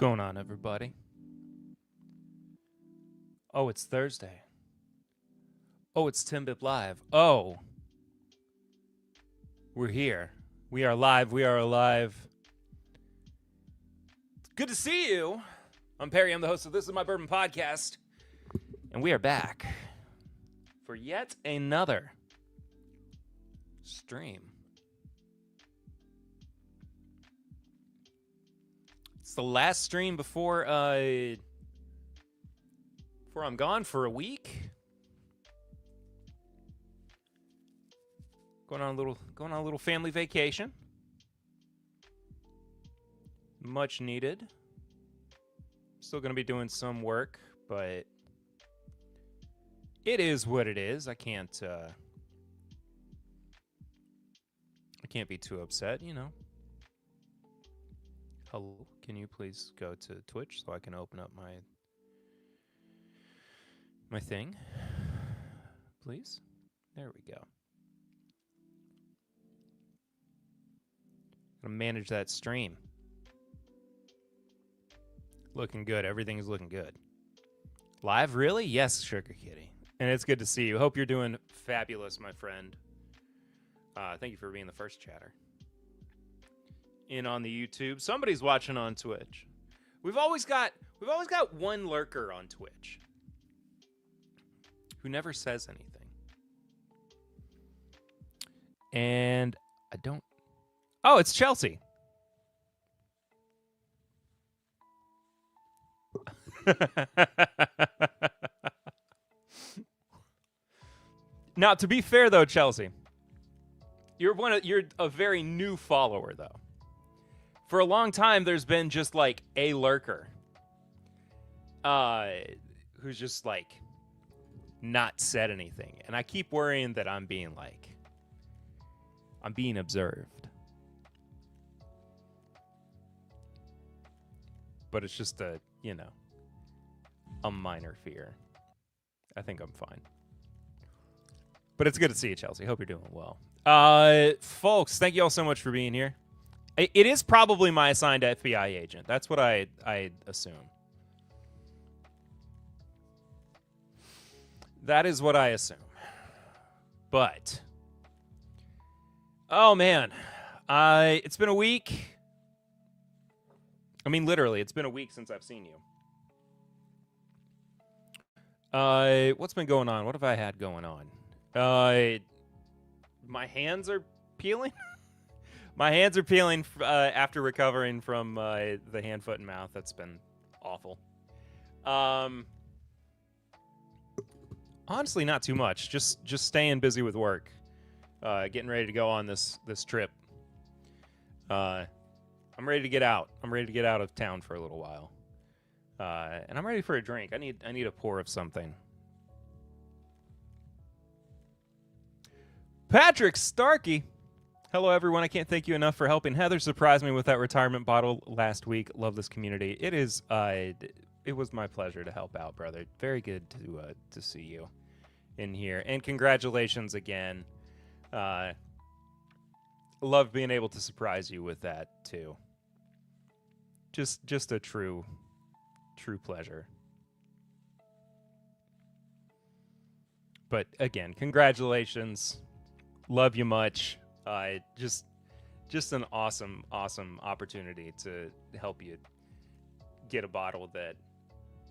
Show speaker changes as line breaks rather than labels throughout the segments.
going on, everybody? Oh, it's Thursday. Oh, it's Timbip Live. Oh, we're here. We are live. We are alive. It's good to see you. I'm Perry. I'm the host of This Is My Bourbon Podcast. And we are back for yet another stream. It's the last stream before I'm gone for a week. Going on a little family vacation. Much needed. Still going to be doing some work, but it is what it is. I can't be too upset, you know. Hello, can you please go to Twitch so I can open up my thing? Please? There we go. Gonna manage that stream. Looking good. Everything's looking good. Live, really? Yes, Sugar Kitty. And it's good to see you. Hope you're doing fabulous, my friend. Thank you for being the first chatter. In on the YouTube. Somebody's watching on Twitch. We've always got one lurker on Twitch who never says anything. And I don't... Oh, it's Chelsea. Now, to be fair though, Chelsea, you're a very new follower though. For a long time, there's been just like a lurker, who's just like not said anything, and I keep worrying that I'm being observed. But it's just a minor fear. I think I'm fine. But it's good to see you, Chelsea. Hope you're doing well. Folks, thank you all so much for being here. It is probably my assigned FBI agent. That's what I assume. That is what I assume. But, oh man, it's been a week. I mean, literally, it's been a week since I've seen you. What's been going on? What have I had going on? My hands are peeling. My hands are peeling after recovering from the hand, foot, and mouth. That's been awful. Honestly, not too much. Just staying busy with work. Getting ready to go on this trip. I'm ready to get out. I'm ready to get out of town for a little while. And I'm ready for a drink. I need a pour of something. Patrick Starkey. Hello, everyone. I can't thank you enough for helping Heather surprise me with that retirement bottle last week. Love this community. It was my pleasure to help out, brother. Very good to see you in here. And congratulations again. Love being able to surprise you with that too. Just a true pleasure. But again, congratulations. Love you much. Just an awesome opportunity to help you get a bottle that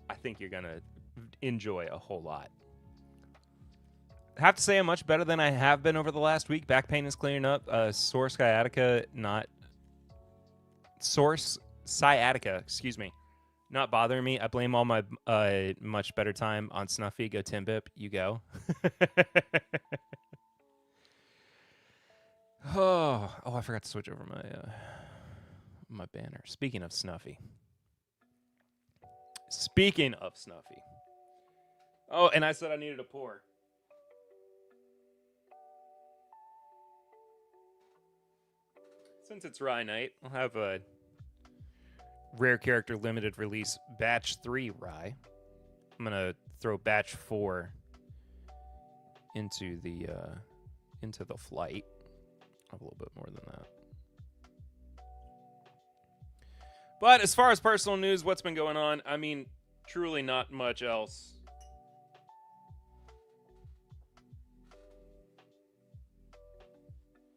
I think you're gonna enjoy a whole lot. I have to say I'm much better than I have been over the last week. Back pain is clearing up. Source sciatica, excuse me, not bothering me. I blame all my much better time on Snuffy. Go Timbip, you go. Oh, I forgot to switch over my banner. Speaking of Snuffy. Oh, and I said I needed a pour. Since it's RYE night, I'll have a rare character limited release batch 3 RYE. I'm gonna throw batch 4 into the flight. I have a little bit more than that. But as far as personal news, what's been going on? I mean, truly not much else.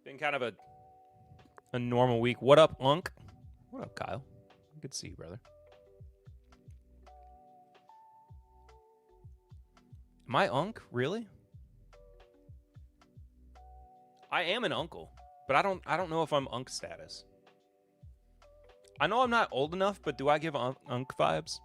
Been kind of a normal week. What up, Unk? What up, Kyle? Good to see you, brother. Am I Unk? Really? I am an uncle, but I don't know if I'm Unk status. I know I'm not old enough, but do I give Unk vibes?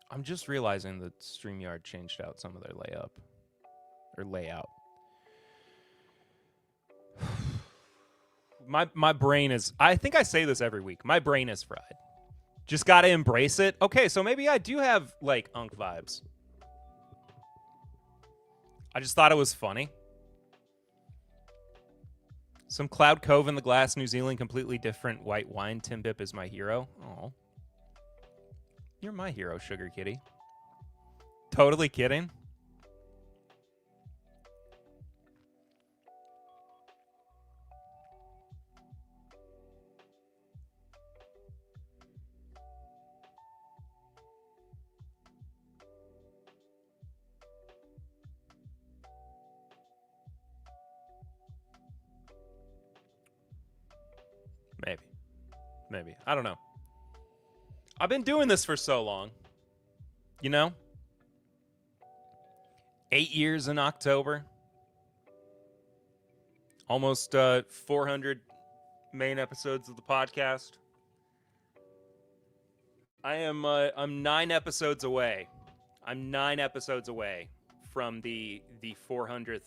I'm just realizing that StreamYard changed out some of their layout. My brain is, I think I say this every week, my brain is fried. Just gotta embrace it. Okay, so maybe I do have, like, Unk vibes. I just thought it was funny. Some Cloud Cove in the glass, New Zealand, completely different white wine. Tim Bip is my hero. Oh, you're my hero, Sugar Kitty. Totally kidding. Maybe. I don't know. I've been doing this for so long. You know? 8 years in October. Almost 400 main episodes of the podcast. I'm 9 episodes away. I'm 9 episodes away from the 400th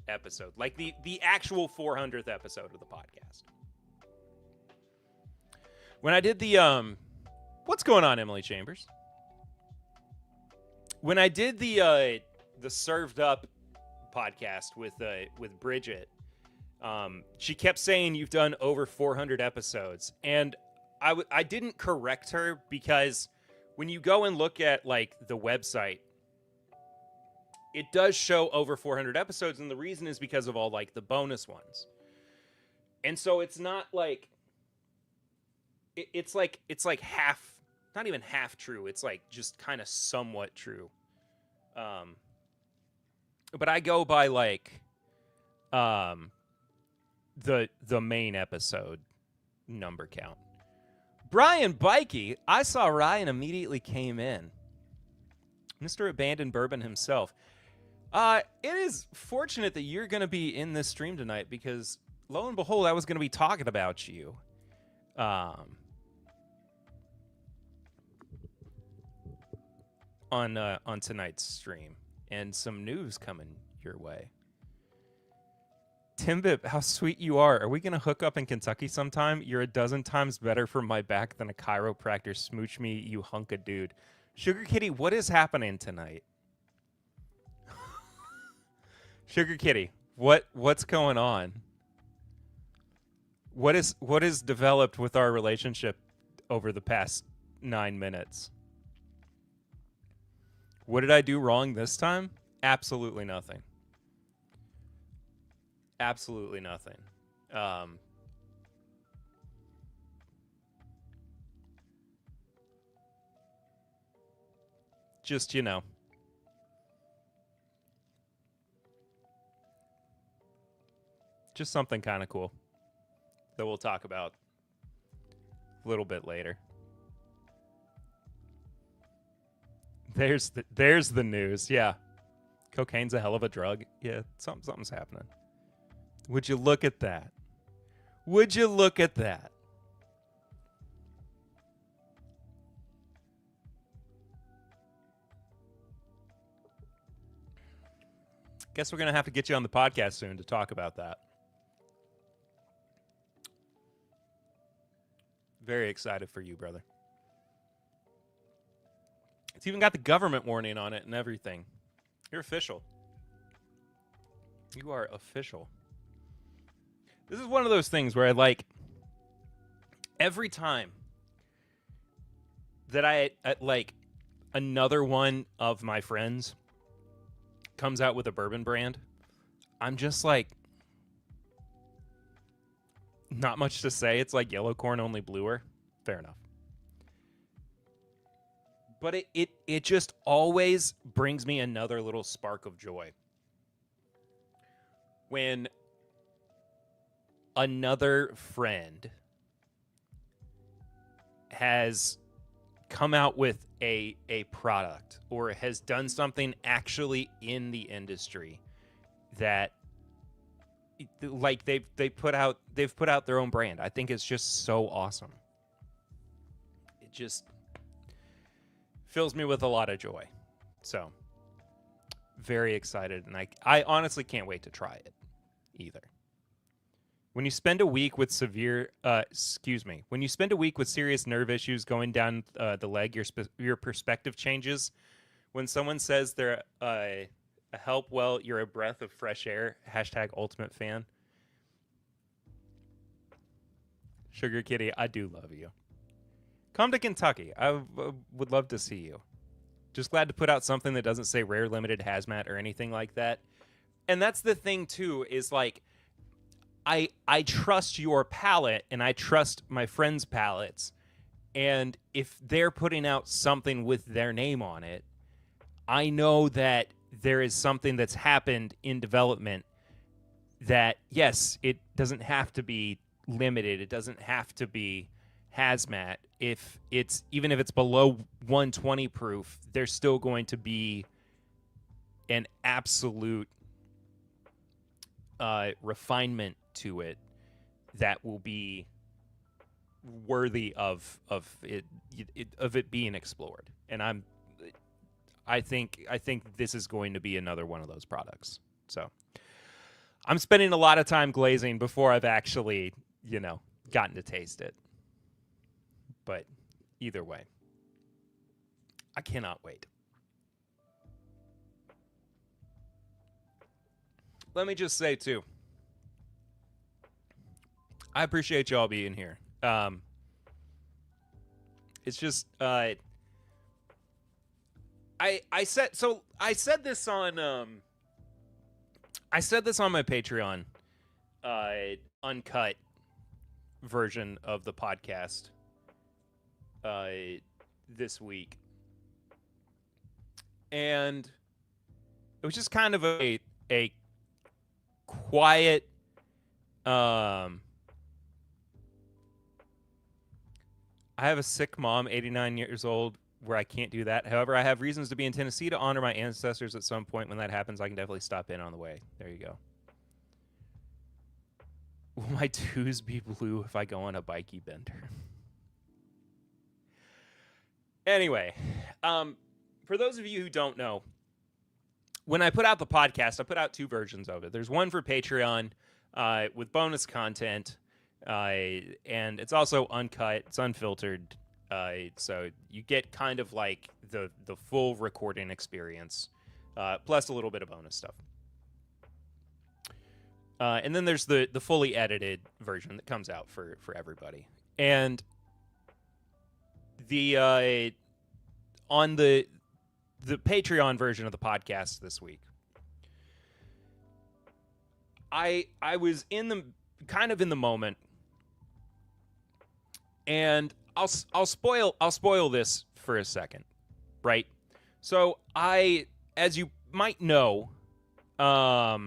episode. Like the actual 400th episode of the podcast. When I did the what's going on, Emily Chambers? When I did the Served Up podcast with Bridget, she kept saying you've done over 400 episodes, and I didn't correct her because when you go and look at, like, the website, it does show over 400 episodes, and the reason is because of all, like, the bonus ones. And so it's not like it's like half, not even half true. It's like just kind of somewhat true. But I go by, like, the main episode number count. Brian Bikey, I saw Ryan immediately came in. Mr. Abandoned Bourbon himself. It is fortunate that you're going to be in this stream tonight because, lo and behold, I was going to be talking about you. On tonight's stream, and some news coming your way. Timbip, how sweet you are. Are we gonna hook up in Kentucky sometime? You're a dozen times better for my back than a chiropractor. Smooch me, you hunk of dude. Sugar Kitty, what is happening tonight? Sugar Kitty, what's going on? What is developed with our relationship over the past 9 minutes? What did I do wrong this time? Absolutely nothing. Absolutely nothing. Just, you know. Just something kind of cool that we'll talk about a little bit later. There's the news. Yeah. Cocaine's a hell of a drug. Yeah, something's happening. Would you look at that? Would you look at that? Guess we're going to have to get you on the podcast soon to talk about that. Very excited for you, brother. It's even got the government warning on it and everything. You're official. You are official. This is one of those things where I like every time that I like another one of my friends comes out with a bourbon brand, I'm just like, not much to say. It's like yellow corn, only bluer. Fair enough. But it just always brings me another little spark of joy when another friend has come out with a product or has done something actually in the industry that, like, they've put out their own brand. I think it's just so awesome. It just fills me with a lot of joy. So very excited, and I honestly can't wait to try it either. When you spend a week with serious nerve issues going down the leg, your perspective changes. When someone says they're a help, well, you're a breath of fresh air. #ultimate fan. Sugar Kitty, I do love you. Come to Kentucky. I would love to see you. Just glad to put out something that doesn't say rare, limited, hazmat, or anything like that. And that's the thing, too, is like, I trust your palate, and I trust my friends' palates. And if they're putting out something with their name on it, I know that there is something that's happened in development that, yes, it doesn't have to be limited. It doesn't have to be hazmat. Even if it's below 120 proof, there's still going to be an absolute refinement to it that will be worthy of it being explored. And I think this is going to be another one of those products. So I'm spending a lot of time glazing before I've actually, gotten to taste it. But either way, I cannot wait. Let me just say, too, I appreciate y'all being here. It's just I said this on my Patreon uncut version of the podcast this week, and it was just kind of a quiet I have a sick mom, 89 years old, where I can't do that. However, I have reasons to be in Tennessee to honor my ancestors at some point. When that happens, I can definitely stop in on the way. There you go. Will my twos be blue if I go on a bikey bender? Anyway, for those of you who don't know, when I put out the podcast, I put out two versions of it. There's one for Patreon with bonus content, and it's also uncut. It's unfiltered, so you get kind of like the full recording experience, plus a little bit of bonus stuff. And then there's the fully edited version that comes out for everybody. And the on the Patreon version of the podcast this week, I was in the moment, and I'll spoil this for a second, right? So as you might know, I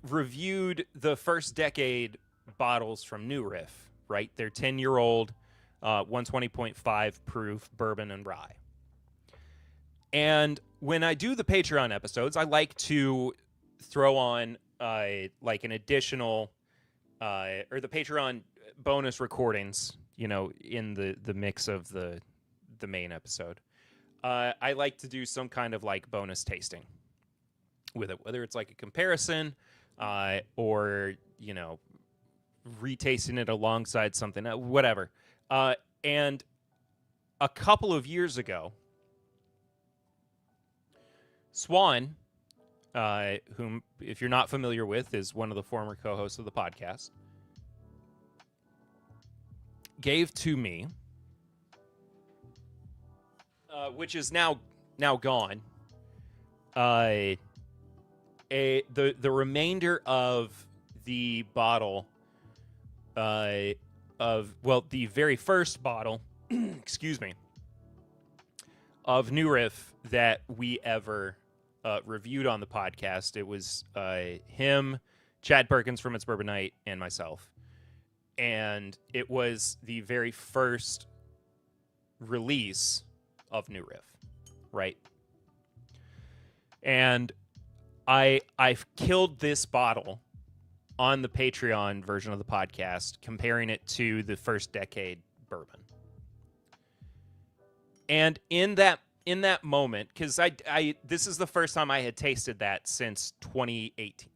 reviewed the first decade bottles from New Riff, right? They're 10-year-old, 120.5 proof bourbon and rye. And when I do the Patreon episodes, I like to throw on like an additional or the Patreon bonus recordings, in the mix of the main episode. I like to do some kind of like bonus tasting with it, whether it's like a comparison or retasting it alongside something, whatever. And a couple of years ago, Swan, whom, if you're not familiar with, is one of the former co-hosts of the podcast, gave to me, which is now gone, a the remainder of the bottle the very first bottle, excuse me, of New Riff that we ever reviewed on the podcast. It was him, Chad Perkins from It's Bourbon Night, and myself. And it was the very first release of New Riff, right? And I've killed this bottle on the Patreon version of the podcast, comparing it to the first decade bourbon. And in that moment, because I this is the first time I had tasted that since 2018.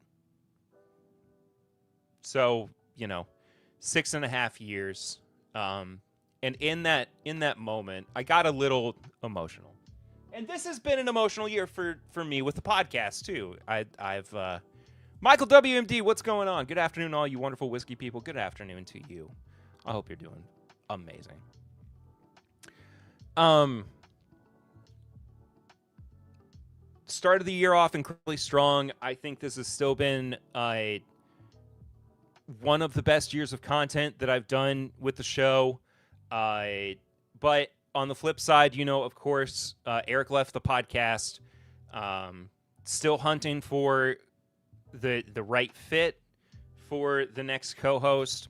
So, 6.5 years. And in that moment, I got a little emotional. And this has been an emotional year for me with the podcast too. I've Michael WMD, what's going on? Good afternoon, all you wonderful whiskey people. Good afternoon to you. I hope you're doing amazing. Started the year off incredibly strong. I think this has still been one of the best years of content that I've done with the show. But on the flip side, of course, Eric left the podcast. Still hunting for the right fit for the next co-host.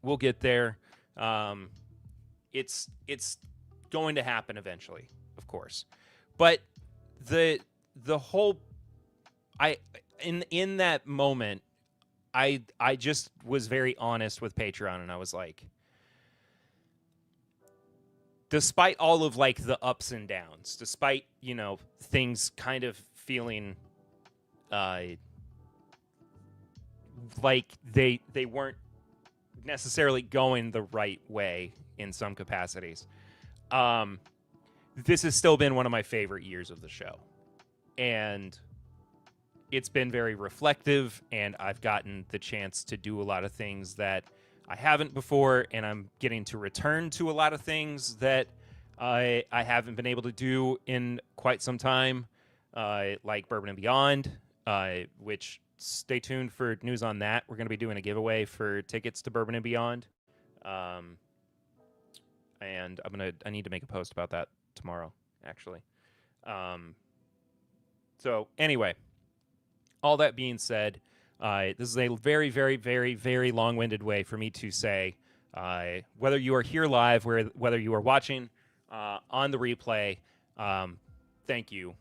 We'll get there. It's going to happen eventually, of course. But the whole in that moment, I just was very honest with Patreon, and I was like, despite all of the ups and downs, despite things kind of feeling like they weren't necessarily going the right way in some capacities, this has still been one of my favorite years of the show. And it's been very reflective, and I've gotten the chance to do a lot of things that I haven't before, and I'm getting to return to a lot of things that I haven't been able to do in quite some time, like Bourbon and Beyond, which stay tuned for news on that. We're going to be doing a giveaway for tickets to Bourbon and Beyond. And I need to make a post about that tomorrow, actually. So anyway, all that being said, this is a very, very, very, very long-winded way for me to say, whether you are here live, whether you are watching on the replay, thank you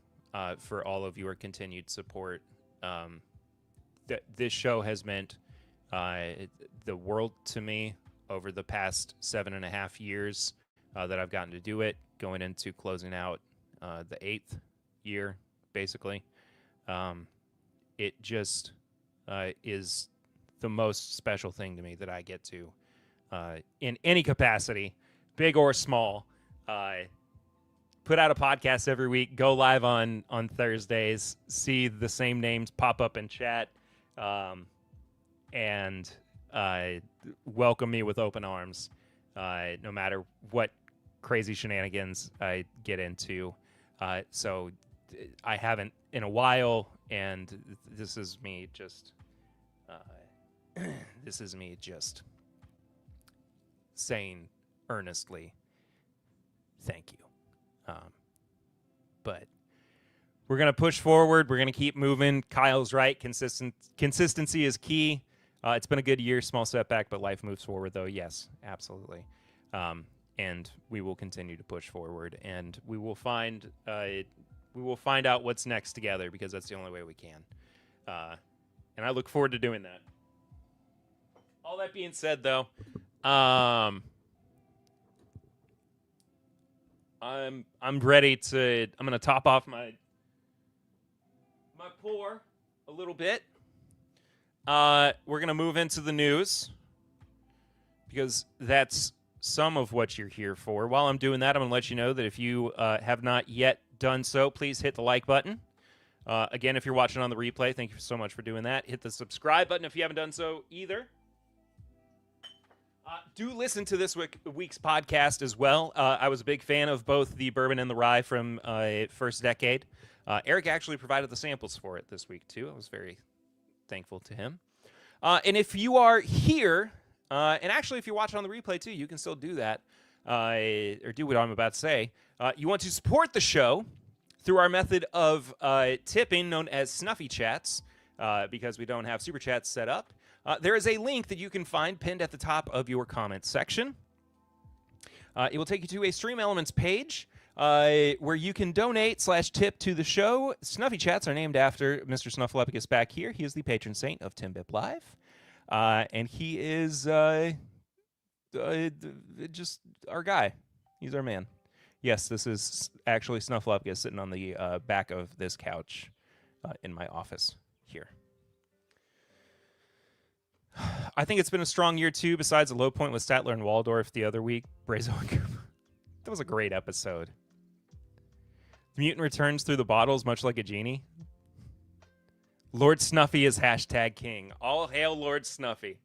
for all of your continued support. This show has meant the world to me over the past 7.5 years that I've gotten to do it, going into closing out the 8th year, basically. It just is the most special thing to me that I get to, in any capacity, big or small, put out a podcast every week, go live on Thursdays, see the same names pop up in chat, and welcome me with open arms, no matter what crazy shenanigans I get into. So I haven't in a while, and this is me just saying earnestly thank you. But we're going to push forward. We're going to keep moving. Kyle's right. Consistency is key. It's been a good year, small setback, but life moves forward, though. Yes, absolutely. And we will continue to push forward, and we will find out what's next together, because that's the only way we can. And I look forward to doing that. All that being said, though, I'm ready to. I'm going to top off my pour a little bit. We're going to move into the news, because that's some of what you're here for. While I'm doing that, I'm going to let you know that if you have not yet done so, please hit the like button. Again, if you're watching on the replay, thank you so much for doing that. Hit the subscribe button if you haven't done so either. Do listen to this week's podcast as well. I was a big fan of both the Bourbon and the Rye from First Decade. Eric actually provided the samples for it this week, too. I was very thankful to him. And if you are here, and actually if you're watching on the replay, too, you can still do that, or do what I'm about to say. You want to support the show through our method of tipping known as Snuffy Chats, because we don't have Super Chats set up. There is a link that you can find pinned at the top of your comments section. It will take you to a Stream Elements page where you can donate/tip to the show. Snuffy Chats are named after Mr. Snuffleupagus back here. He is the patron saint of Timbip Live. And he is just our guy. He's our man. Yes, this is actually Snuffleupagus sitting on the back of this couch in my office here. I think it's been a strong year, too, besides a low point with Statler and Waldorf the other week. Brazo and Koopa. That was a great episode. The mutant returns through the bottles, much like a genie. Lord Snuffy is #king. All hail Lord Snuffy.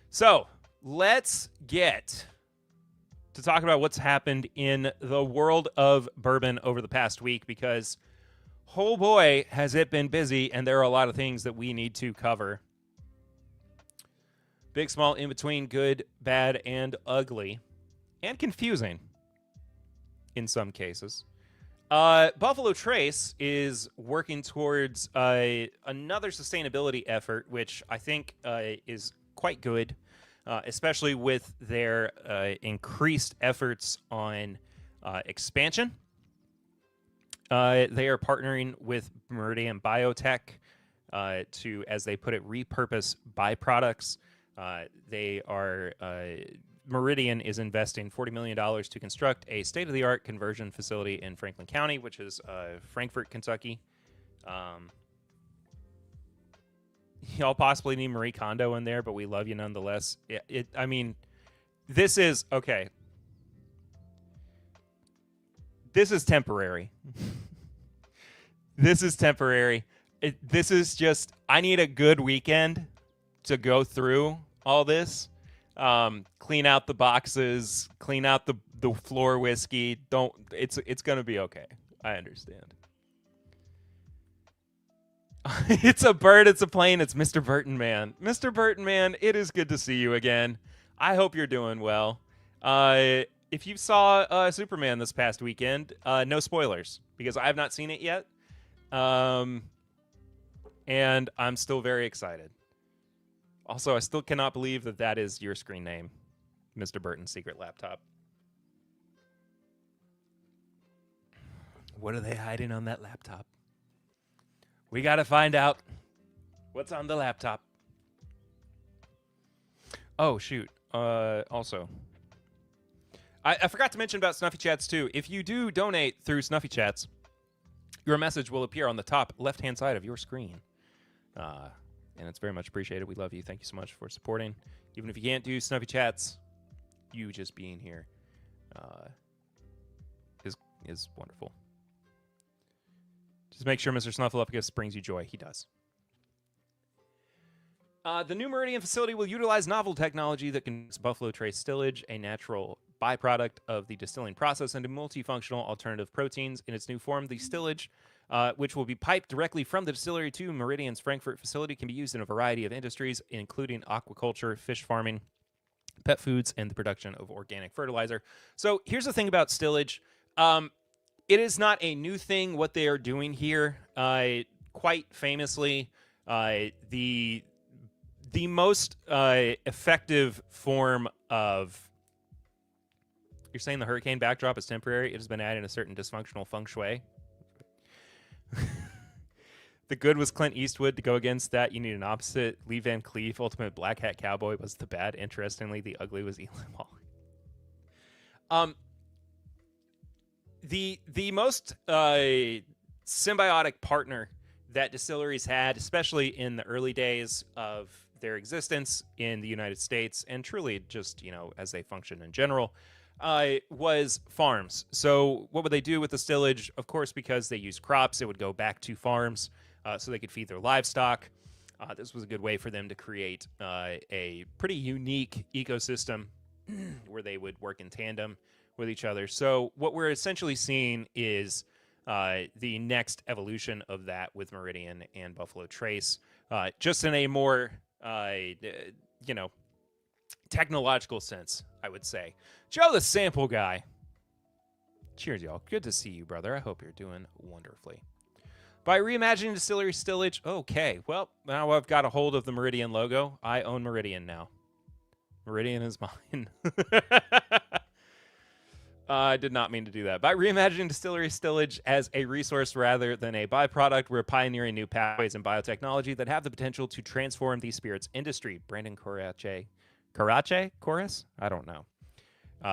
So, let's get to talk about what's happened in the world of bourbon over the past week, because oh boy, has it been busy, and there are a lot of things that we need to cover. Big, small, in between, good, bad, and ugly, and confusing in some cases. Buffalo Trace is working towards another sustainability effort, which I think is quite good, especially with their increased efforts on expansion. They are partnering with Meridian Biotech to, as they put it, repurpose byproducts. Meridian is investing $40 million to construct a state-of-the-art conversion facility in Franklin County, which is Frankfort, Kentucky. Y'all possibly need Marie Kondo in there, but we love you nonetheless. I mean, this is, okay. This is temporary. This is temporary. This is just, I need a good weekend to go through all this. Clean out the boxes, clean out the floor whiskey. It's going to be okay. I understand. It's a bird, it's a plane, it's Mr. Burton Man. Mr. Burton Man, it is good to see you again. I hope you're doing well. If you saw Superman this past weekend, no spoilers, because I have not seen it yet. And I'm still very excited. Also, I still cannot believe that that is your screen name, Mr. Burton's secret laptop. What are they hiding on that laptop? We got to find out what's on the laptop. Oh, shoot. Also, I forgot to mention about Snuffy Chats, too. If you do donate through Snuffy Chats, your message will appear on the top left-hand side of your screen. And it's very much appreciated. We love you. Thank you so much for supporting. Even if you can't do Snuffy Chats, you just being here is wonderful. Just make sure Mr. Snuffleupagus brings you joy. He does. The new Meridian facility will utilize novel technology that can use Buffalo Trace stillage, a natural byproduct of the distilling process, into multifunctional alternative proteins. In its new form, the stillage, which will be piped directly from the distillery to Meridian's Frankfurt facility, can be used in a variety of industries, including aquaculture, fish farming, pet foods, and the production of organic fertilizer. So here's the thing about stillage. It is not a new thing what they are doing here. Quite famously, the most effective form of... You're saying the hurricane backdrop is temporary? It has been added a certain dysfunctional feng shui. The good was Clint Eastwood. To go against that, you need an opposite. Lee Van Cleef, ultimate black hat cowboy, was the bad. Interestingly, the ugly was Eli Wallach. The most symbiotic partner that distilleries had, especially in the early days of their existence in the United States, and truly just, as they function in general, was farms. So what would they do with the stillage? Of course, because they used crops, it would go back to farms so they could feed their livestock. This was a good way for them to create a pretty unique ecosystem where they would work in tandem with each other. So what we're essentially seeing is the next evolution of that with Meridian and Buffalo Trace, just in a more, technological sense, I would say. Joe, the sample guy. Cheers, y'all. Good to see you, brother. I hope you're doing wonderfully. By reimagining distillery stillage, okay. Well, now I've got a hold of the Meridian logo. I own Meridian now. Meridian is mine. I did not mean to do that. By reimagining distillery stillage as a resource rather than a byproduct, we're pioneering new pathways in biotechnology that have the potential to transform the spirits industry. Brandon Chorus? I don't know.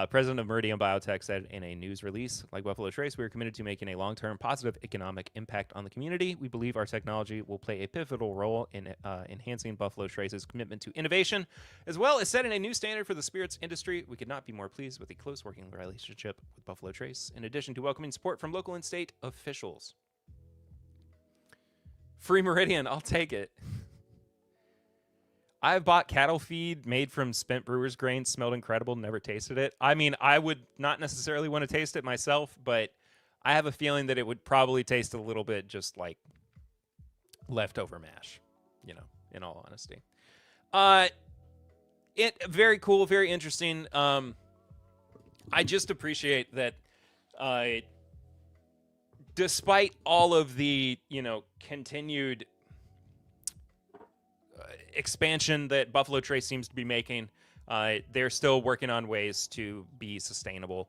President of Meridian Biotech said in a news release, like Buffalo Trace, we are committed to making a long-term positive economic impact on the community. We believe our technology will play a pivotal role in enhancing Buffalo Trace's commitment to innovation, as well as setting a new standard for the spirits industry. We could not be more pleased with the close working relationship with Buffalo Trace, in addition to welcoming support from local and state officials. Free Meridian, I'll take it. I've bought cattle feed made from spent brewer's grain, smelled incredible, never tasted it. I mean, I would not necessarily want to taste it myself, but I have a feeling that it would probably taste a little bit just like leftover mash, in all honesty. Very cool, very interesting. I just appreciate that despite all of the, continued expansion that Buffalo Trace seems to be making, they're still working on ways to be sustainable,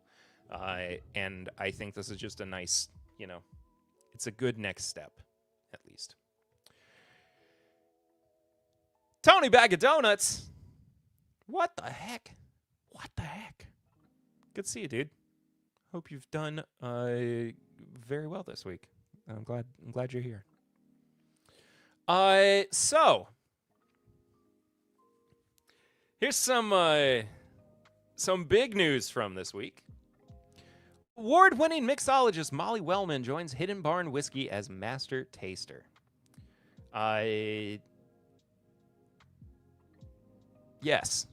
and I think this is just a nice, it's a good next step, at least. Tony Bag of Donuts, what the heck? Good to see you, dude. Hope you've done very well this week. I'm glad you're here. So here's some big news from this week. Award-winning mixologist Molly Wellman joins Hidden Barn Whiskey as master taster. Yes.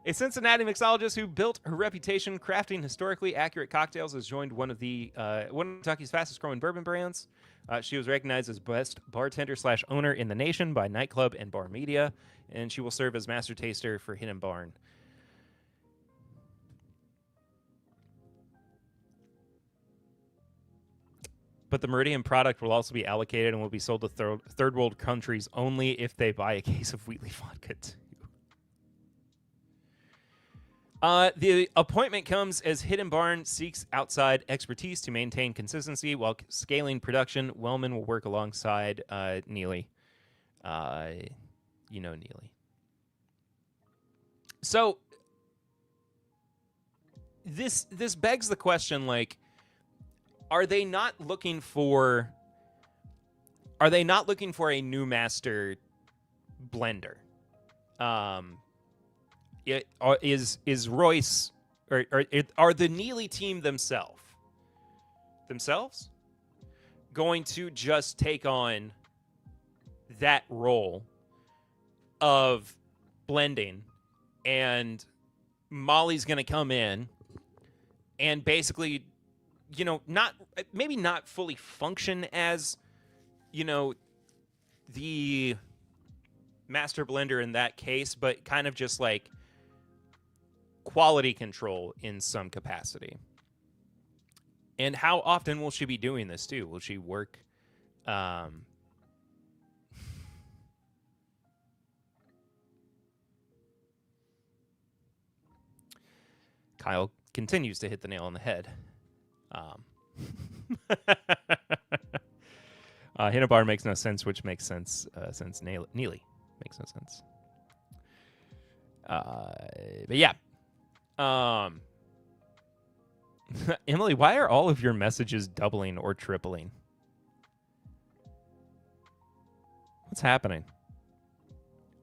A Cincinnati mixologist who built her reputation crafting historically accurate cocktails has joined one of Kentucky's fastest-growing bourbon brands. She was recognized as best bartender/owner in the nation by Nightclub and Bar Media, and she will serve as master taster for Hidden Barn. But the Meridian product will also be allocated and will be sold to third world countries only if they buy a case of Wheatley vodka too. The appointment comes as Hidden Barn seeks outside expertise to maintain consistency while scaling production. Wellman will work alongside Neely. Neely. So this begs the question, like, are they not looking for a new master blender? Is Royce or are the Neely team themselves going to just take on that role of blending, and Molly's going to come in and basically, maybe not fully function as, the master blender in that case, but kind of just like quality control in some capacity. And how often will she be doing this too? Will she work Kyle continues to hit the nail on the head. Hidden Barn makes no sense, which makes sense since Neely makes no sense. But yeah. Emily, why are all of your messages doubling or tripling? What's happening?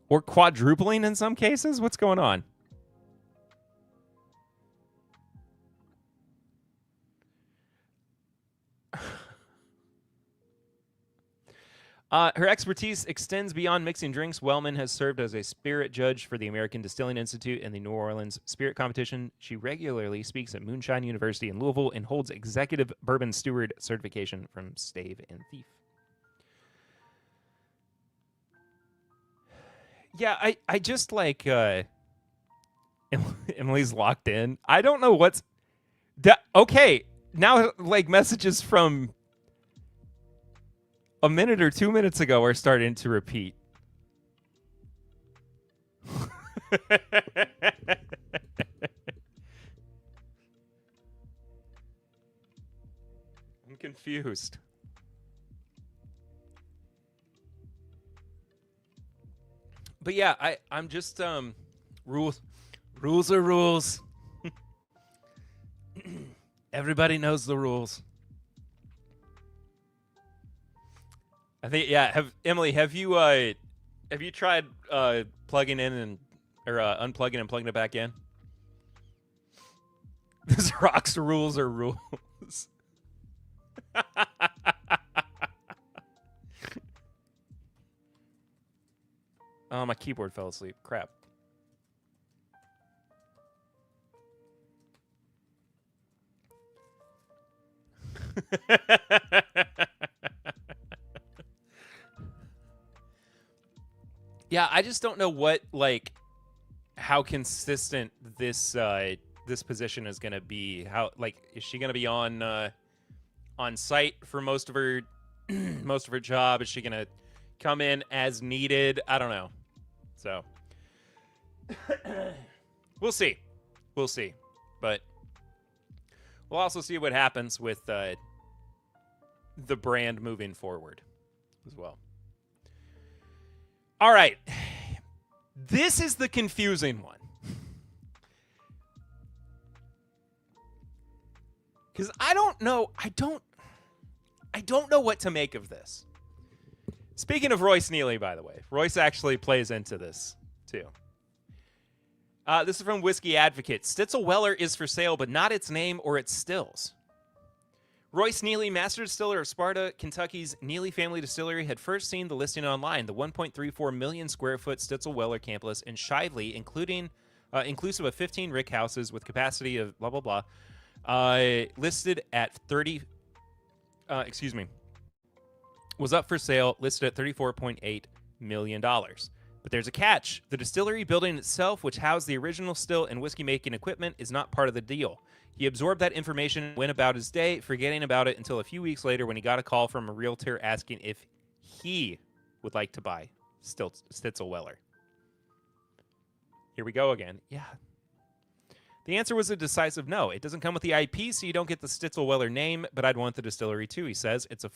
Or quadrupling in some cases? What's going on? Her expertise extends beyond mixing drinks. Wellman has served as a spirit judge for the American Distilling Institute and the New Orleans Spirit Competition. She regularly speaks at Moonshine University in Louisville and holds executive bourbon steward certification from Stave and Thief. Yeah, I just like Emily's locked in. I don't know what's that. Okay, now like messages from a minute or 2 minutes ago are starting to repeat. I'm confused. But yeah, I'm just rules are rules. Everybody knows the rules. I think Emily, have you tried plugging in or unplugging and plugging it back in? This rocks rules are rules. Oh, my keyboard fell asleep. Crap. Yeah, I just don't know how consistent this position is going to be. How is she going to be on site for most of her job? Is she going to come in as needed? I don't know. So we'll see. But we'll also see what happens with the brand moving forward as well. All right. This is the confusing one. Because I don't know what to make of this. Speaking of Royce Neely, by the way, Royce actually plays into this too. This is from Whiskey Advocate. Stitzel Weller is for sale, but not its name or its stills. Royce Neely, master distiller of Sparta, Kentucky's Neely family distillery, had first seen the listing online. The 1.34 million square foot Stitzel Weller campus in Shively, inclusive of 15 rick houses with capacity of blah, blah, blah, listed at was up for sale, listed at $34.8 million. But there's a catch. The distillery building itself, which housed the original still and whiskey-making equipment, is not part of the deal. He absorbed that information and went about his day, forgetting about it until a few weeks later when he got a call from a realtor asking if he would like to buy Stitzel Weller. Here we go again. Yeah. The answer was a decisive no. It doesn't come with the IP, so you don't get the Stitzel Weller name, but I'd want the distillery too, he says. It's a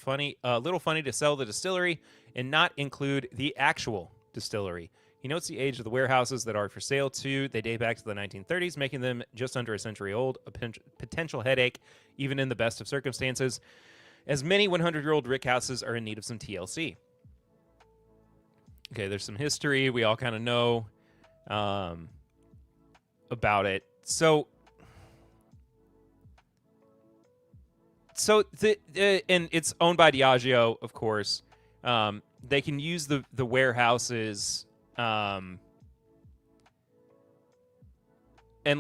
little funny to sell the distillery and not include the actual distillery. He notes the age of the warehouses that are for sale too. They date back to the 1930s, making them just under a century old, a potential headache, even in the best of circumstances, as many 100-year-old rick houses are in need of some TLC. Okay, there's some history. We all kind of know about it. So and it's owned by Diageo, of course. They can use the warehouses. And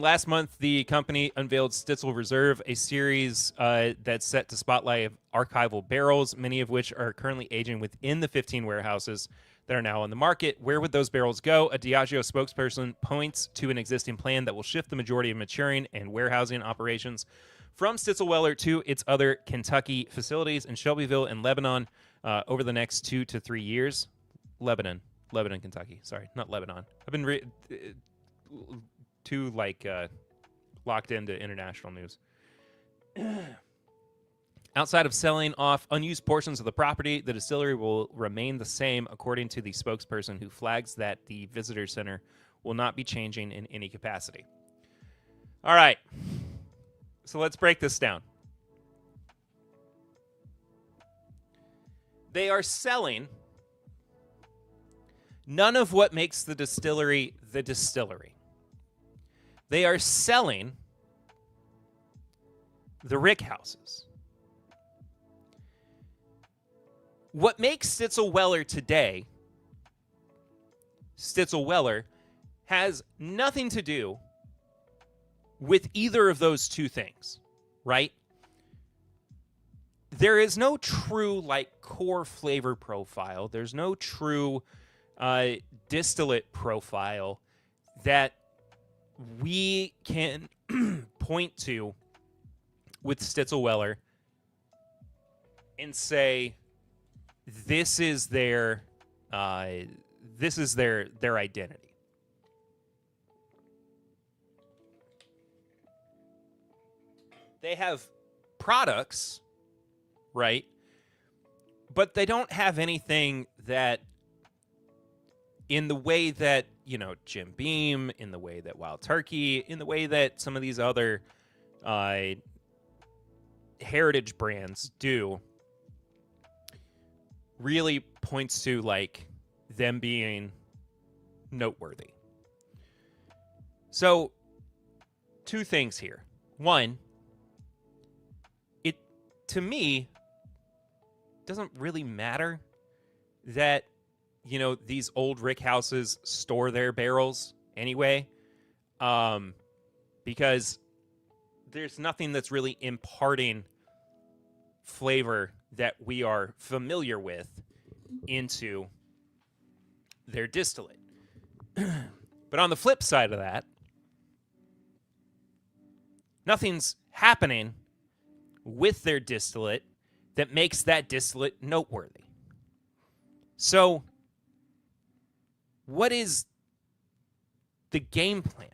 last month, the company unveiled Stitzel Reserve, a series that's set to spotlight archival barrels, many of which are currently aging within the 15 warehouses that are now on the market. Where would those barrels go? A Diageo spokesperson points to an existing plan that will shift the majority of maturing and warehousing operations from Stitzel Weller to its other Kentucky facilities in Shelbyville and Lebanon over the next 2 to 3 years. Lebanon, Kentucky. Sorry, not Lebanon. I've been locked into international news. Outside of selling off unused portions of the property, the distillery will remain the same, according to the spokesperson, who flags that the visitor center will not be changing in any capacity. All right. So let's break this down. They are selling none of what makes the distillery the distillery. They are selling the rick houses. What makes Stitzel Weller today, Stitzel Weller, has nothing to do with either of those two things, right? There is no true, like, core flavor profile. There's no true distillate profile that we can point to with Stitzel Weller and say this is their identity. They have products, right? But they don't have anything that, in the way that, you know, Jim Beam, in the way that Wild Turkey, in the way that some of these other heritage brands do, really points to, like, them being noteworthy. So, two things here. One, it, to me, doesn't really matter that, you know, these old rick houses store their barrels anyway, because there's nothing that's really imparting flavor that we are familiar with into their distillate. But on the flip side of that, nothing's happening with their distillate that makes that distillate noteworthy. So, what is the game plan?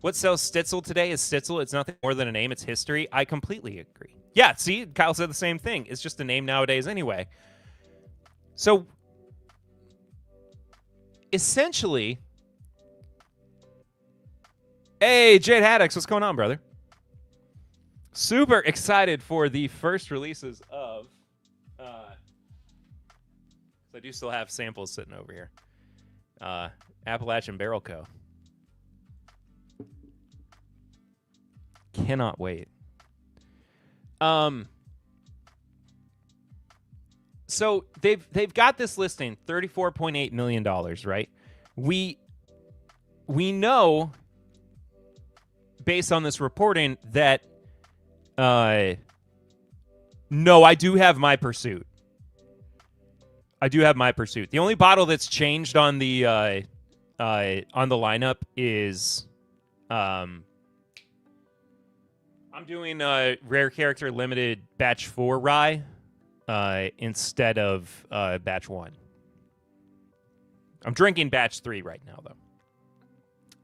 What sells Stitzel today is Stitzel. It's nothing more than a name. It's history. I completely agree. Yeah, see, Kyle said the same thing. It's just a name nowadays anyway. So, essentially, hey, Jade Haddix, what's going on, brother? Super excited for the first releases of, I do still have samples sitting over here. Appalachian Barrel Co. Cannot wait. So they've got this listing, $34.8 million, right? We know, based on this reporting, that no, I do have my Pursuit. The only bottle that's changed on the lineup is I'm doing Rare Character Limited Batch 4 rye instead of Batch 1. I'm drinking Batch 3 right now, though.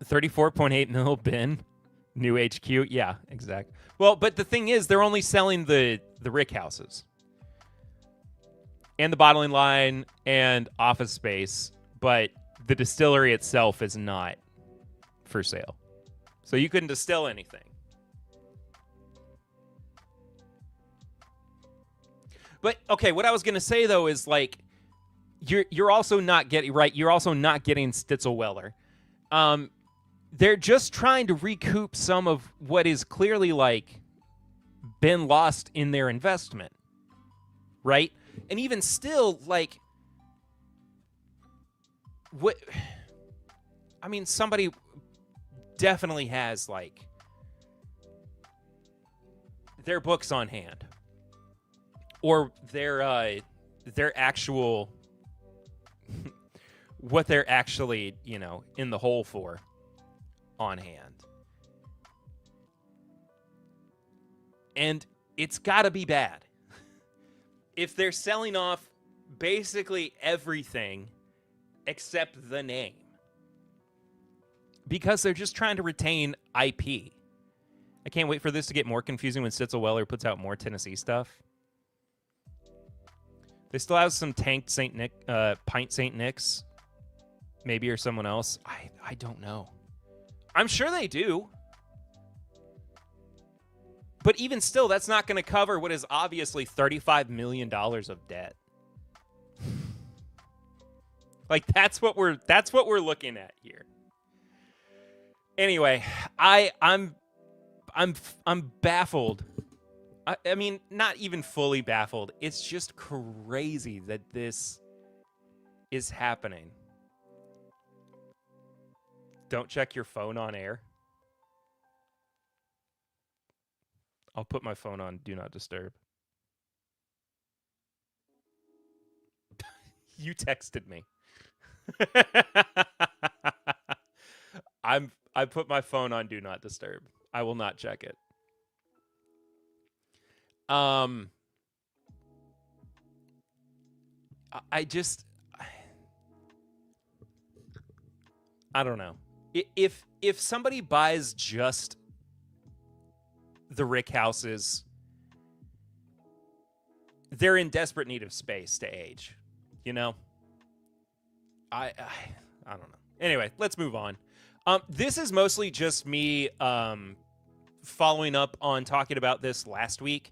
34.8 mil bin, new HQ. Yeah, exact. Well, but the thing is, they're only selling the rick houses and the bottling line and office space, but the distillery itself is not for sale. So you couldn't distill anything. But okay, what I was gonna say though is, like, you're also not getting right. You're also not getting Stitzel Weller. They're just trying to recoup some of what is clearly, like, been lost in their investment, right? And even still, like, what? I mean, somebody definitely has, like, their books on hand, or their actual what they're actually, you know, in the hole for on hand. And it's got to be bad. If they're selling off basically everything except the name, because they're just trying to retain IP. I can't wait for this to get more confusing when Stitzel Weller puts out more Tennessee stuff. They still have some tanked Pint St. Nick's, maybe, or someone else. I don't know. I'm sure they do. But even still, that's not going to cover what is obviously $35 million of debt. Like, that's what we're looking at here. Anyway, I'm baffled I mean, not even fully baffled. It's just crazy that this is happening. Don't check your phone on air. I'll put my phone on Do Not Disturb. You texted me. I put my phone on Do Not Disturb. I will not check it. I don't know. If somebody buys just the Rick houses, they're in desperate need of space to age. You know? I don't know. Anyway, let's move on. This is mostly just me following up on talking about this last week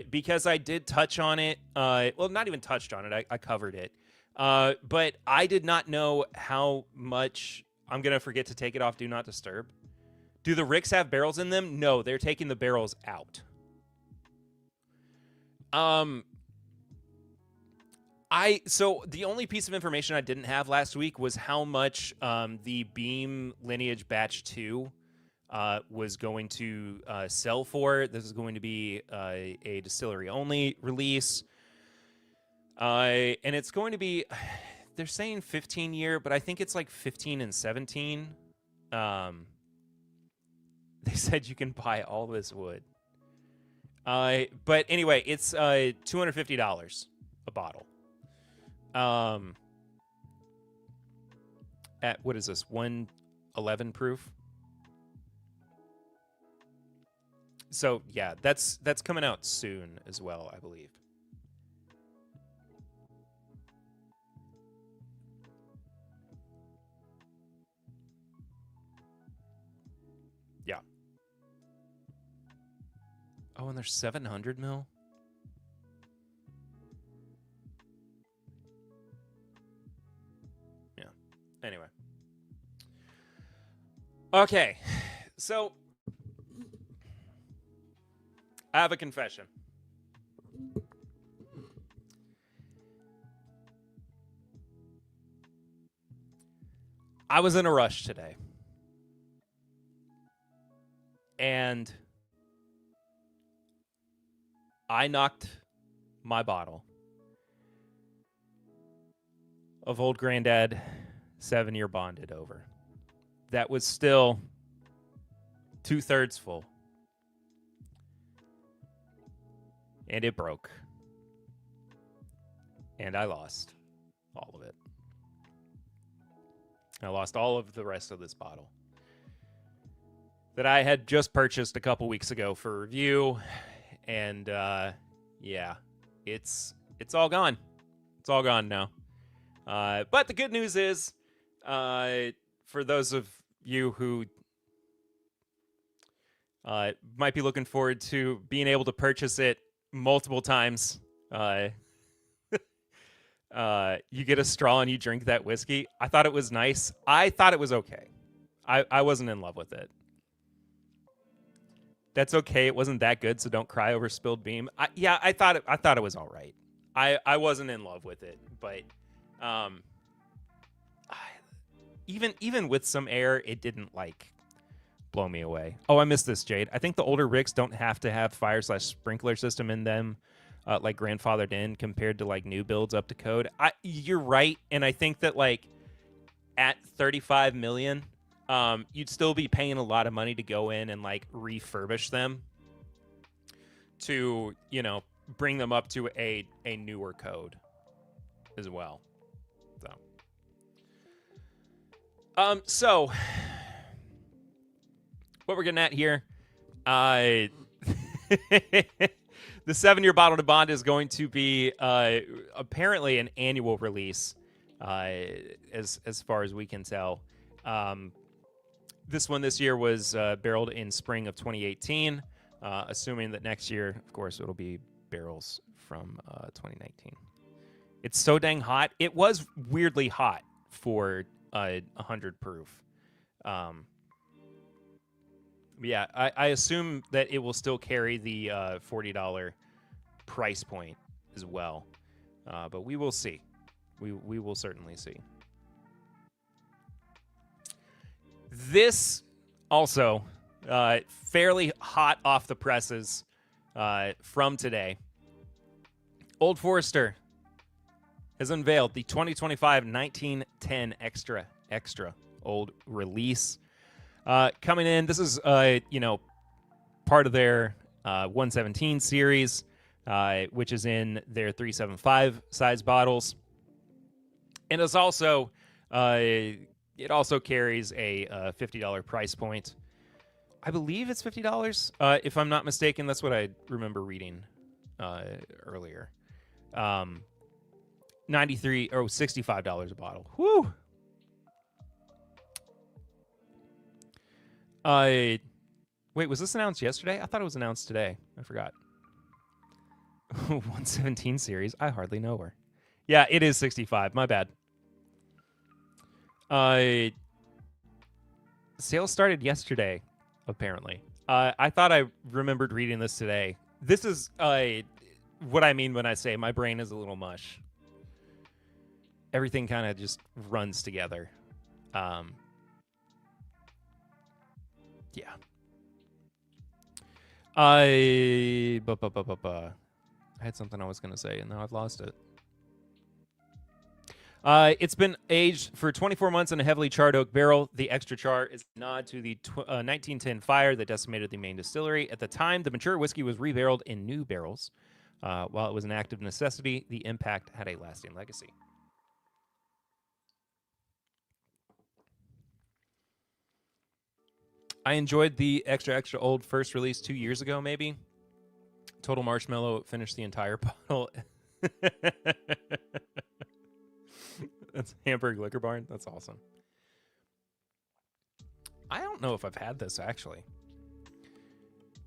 because I did touch on it. Well, not even touched on it. I covered it. But I did not know how much I'm going to forget to take it off Do Not Disturb. Do the Ricks have barrels in them? No, they're taking the barrels out. So the only piece of information I didn't have last week was how much the Beam Lineage Batch 2 was going to sell for. This is going to be a distillery-only release. And it's going to be, they're saying 15-year, but I think it's like 15 and 17. They said you can buy all this wood. But anyway, it's $250 a bottle. At what is this, 111 proof? So yeah, that's coming out soon as well, I believe. Yeah. Oh, and there's 700 mil. Anyway. Okay. So, I have a confession. I was in a rush today. And I knocked my bottle of Old Granddad 7-year bonded over. That was still 2/3 full. And it broke. And I lost all of it. I lost all of the rest of this bottle that I had just purchased a couple weeks ago for review. And yeah, it's all gone. It's all gone now. But the good news is, for those of you who might be looking forward to being able to purchase it multiple times, you get a straw and you drink that whiskey. I thought it was nice. I thought it was okay. I wasn't in love with it. That's okay. It wasn't that good, so don't cry over spilled beam. I thought it was all right. I wasn't in love with it, but even with some air, it didn't like blow me away. Oh, I missed this, Jade. I think the older Ricks don't have to have fire/sprinkler system in them, like grandfathered in, compared to like new builds up to code. You're right, and I think that like at $35 million, you'd still be paying a lot of money to go in and like refurbish them to, you know, bring them up to a newer code as well. So what we're getting at here, the 7-year bottle to bond is going to be apparently an annual release, as far as we can tell. This one this year was barreled in spring of 2018, assuming that next year, of course, it'll be barrels from 2019. It's so dang hot. It was weirdly hot for 100 proof. Yeah, I assume that it will still carry the $40 price point as well. But we will see. We will certainly see. This also fairly hot off the presses from today. Old Forester has unveiled the 2025 1910 Extra Old release. Coming in, this is part of their 117 series, which is in their 375 size bottles, and it's also it also carries a $50 price point. I believe it's $50, if I'm not mistaken. That's what I remember reading earlier. $65 a bottle. Whew. Wait, was this announced yesterday? I thought it was announced today. I forgot. 117 series. I hardly know her. Yeah, it is 65. My bad. Sales started yesterday, apparently. I thought I remembered reading this today. This is what I mean when I say my brain is a little mush. Everything kind of just runs together. Yeah. I had something I was going to say, and now I've lost it. It's been aged for 24 months in a heavily charred oak barrel. The extra char is a nod to the 1910 fire that decimated the main distillery. At the time, the mature whiskey was rebarreled in new barrels. While it was an act of necessity, the impact had a lasting legacy. I enjoyed the extra old first release 2 years ago, maybe. Total Marshmallow finished the entire bottle. That's Hamburg Liquor Barn. That's awesome. I don't know if I've had this, actually.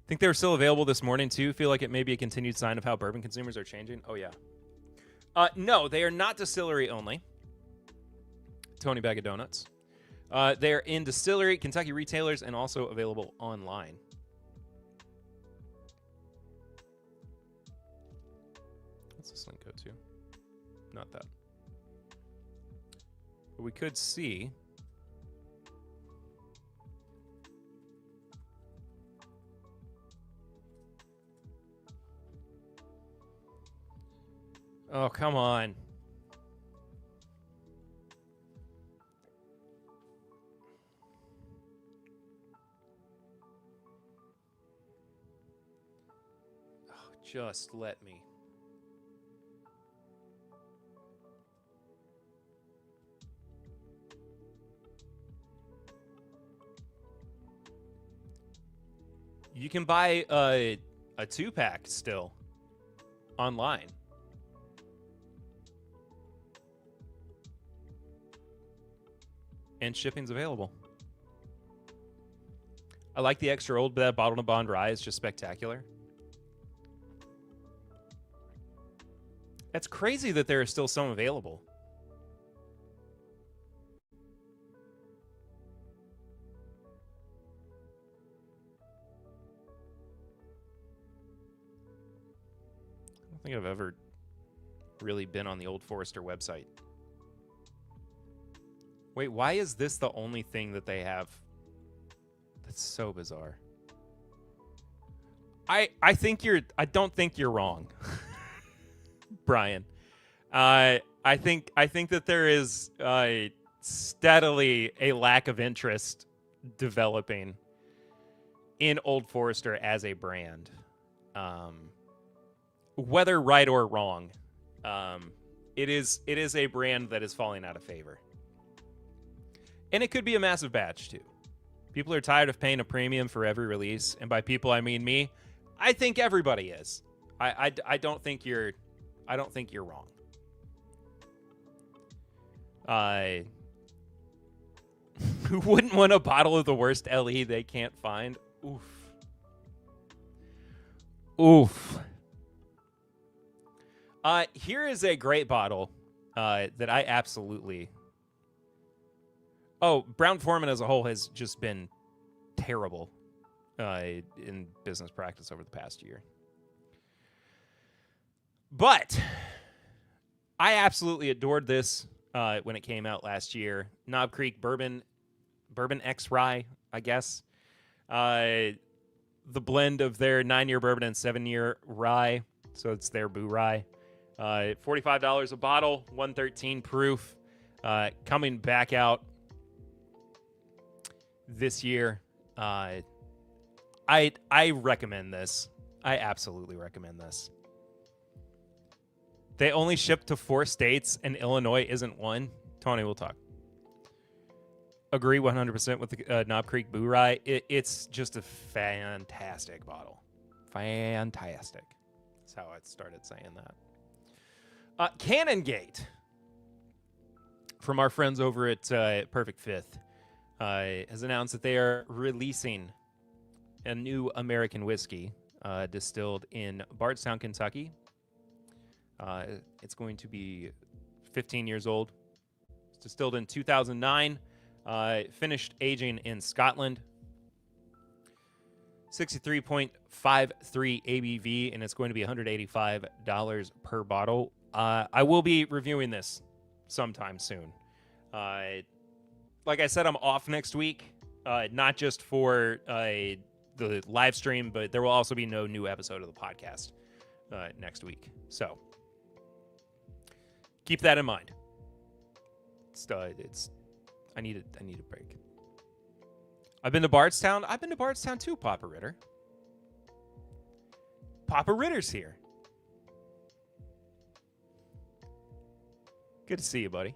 Think they were still available this morning, too. Feel like it may be a continued sign of how bourbon consumers are changing. Oh, yeah. No, they are not distillery only. Tony Bag of Donuts. They're in distillery, Kentucky retailers, and also available online. What's this link go to? Not that. But we could see. Oh, come on. Just let me. You can buy a 2-pack still online. And shipping's available. I like the extra old, but that bottle to bond rye is just spectacular. That's crazy that there are still some available. I don't think I've ever really been on the Old Forester website. Wait, why is this the only thing that they have? That's so bizarre. I don't think you're wrong. Brian. I think that there is steadily a lack of interest developing in Old Forester as a brand. Whether right or wrong, it is a brand that is falling out of favor. And it could be a massive batch too. People are tired of paying a premium for every release, and by people I mean me. I think everybody is. I don't think you're wrong. Who wouldn't want a bottle of the worst LE they can't find? Oof. Here is a great bottle that I absolutely... Oh, Brown-Forman as a whole has just been terrible in business practice over the past year. But I absolutely adored this when it came out last year. Knob Creek Bourbon X RYE, I guess. The blend of their 9-year bourbon and 7-year rye. So it's their Boo Rye. $45 a bottle, 113 proof. Coming back out this year. I recommend this. I absolutely recommend this. They only ship to 4 states, and Illinois isn't one. Tony, we'll talk. Agree 100% with the Knob Creek Boo Rye. It's just a fantastic bottle. Fantastic. That's how I started saying that. Canongate, from our friends over at Perfect Fifth, has announced that they are releasing a new American whiskey distilled in Bardstown, Kentucky. It's going to be 15 years old. It's distilled in 2009. Finished aging in Scotland. 63.53 ABV, and it's going to be $185 per bottle. I will be reviewing this sometime soon. Like I said, I'm off next week, not just for the live stream, but there will also be no new episode of the podcast next week. So keep that in mind. I need a break. I've been to Bardstown. I've been to Bardstown too, Papa Ritter. Papa Ritter's here. Good to see you, buddy.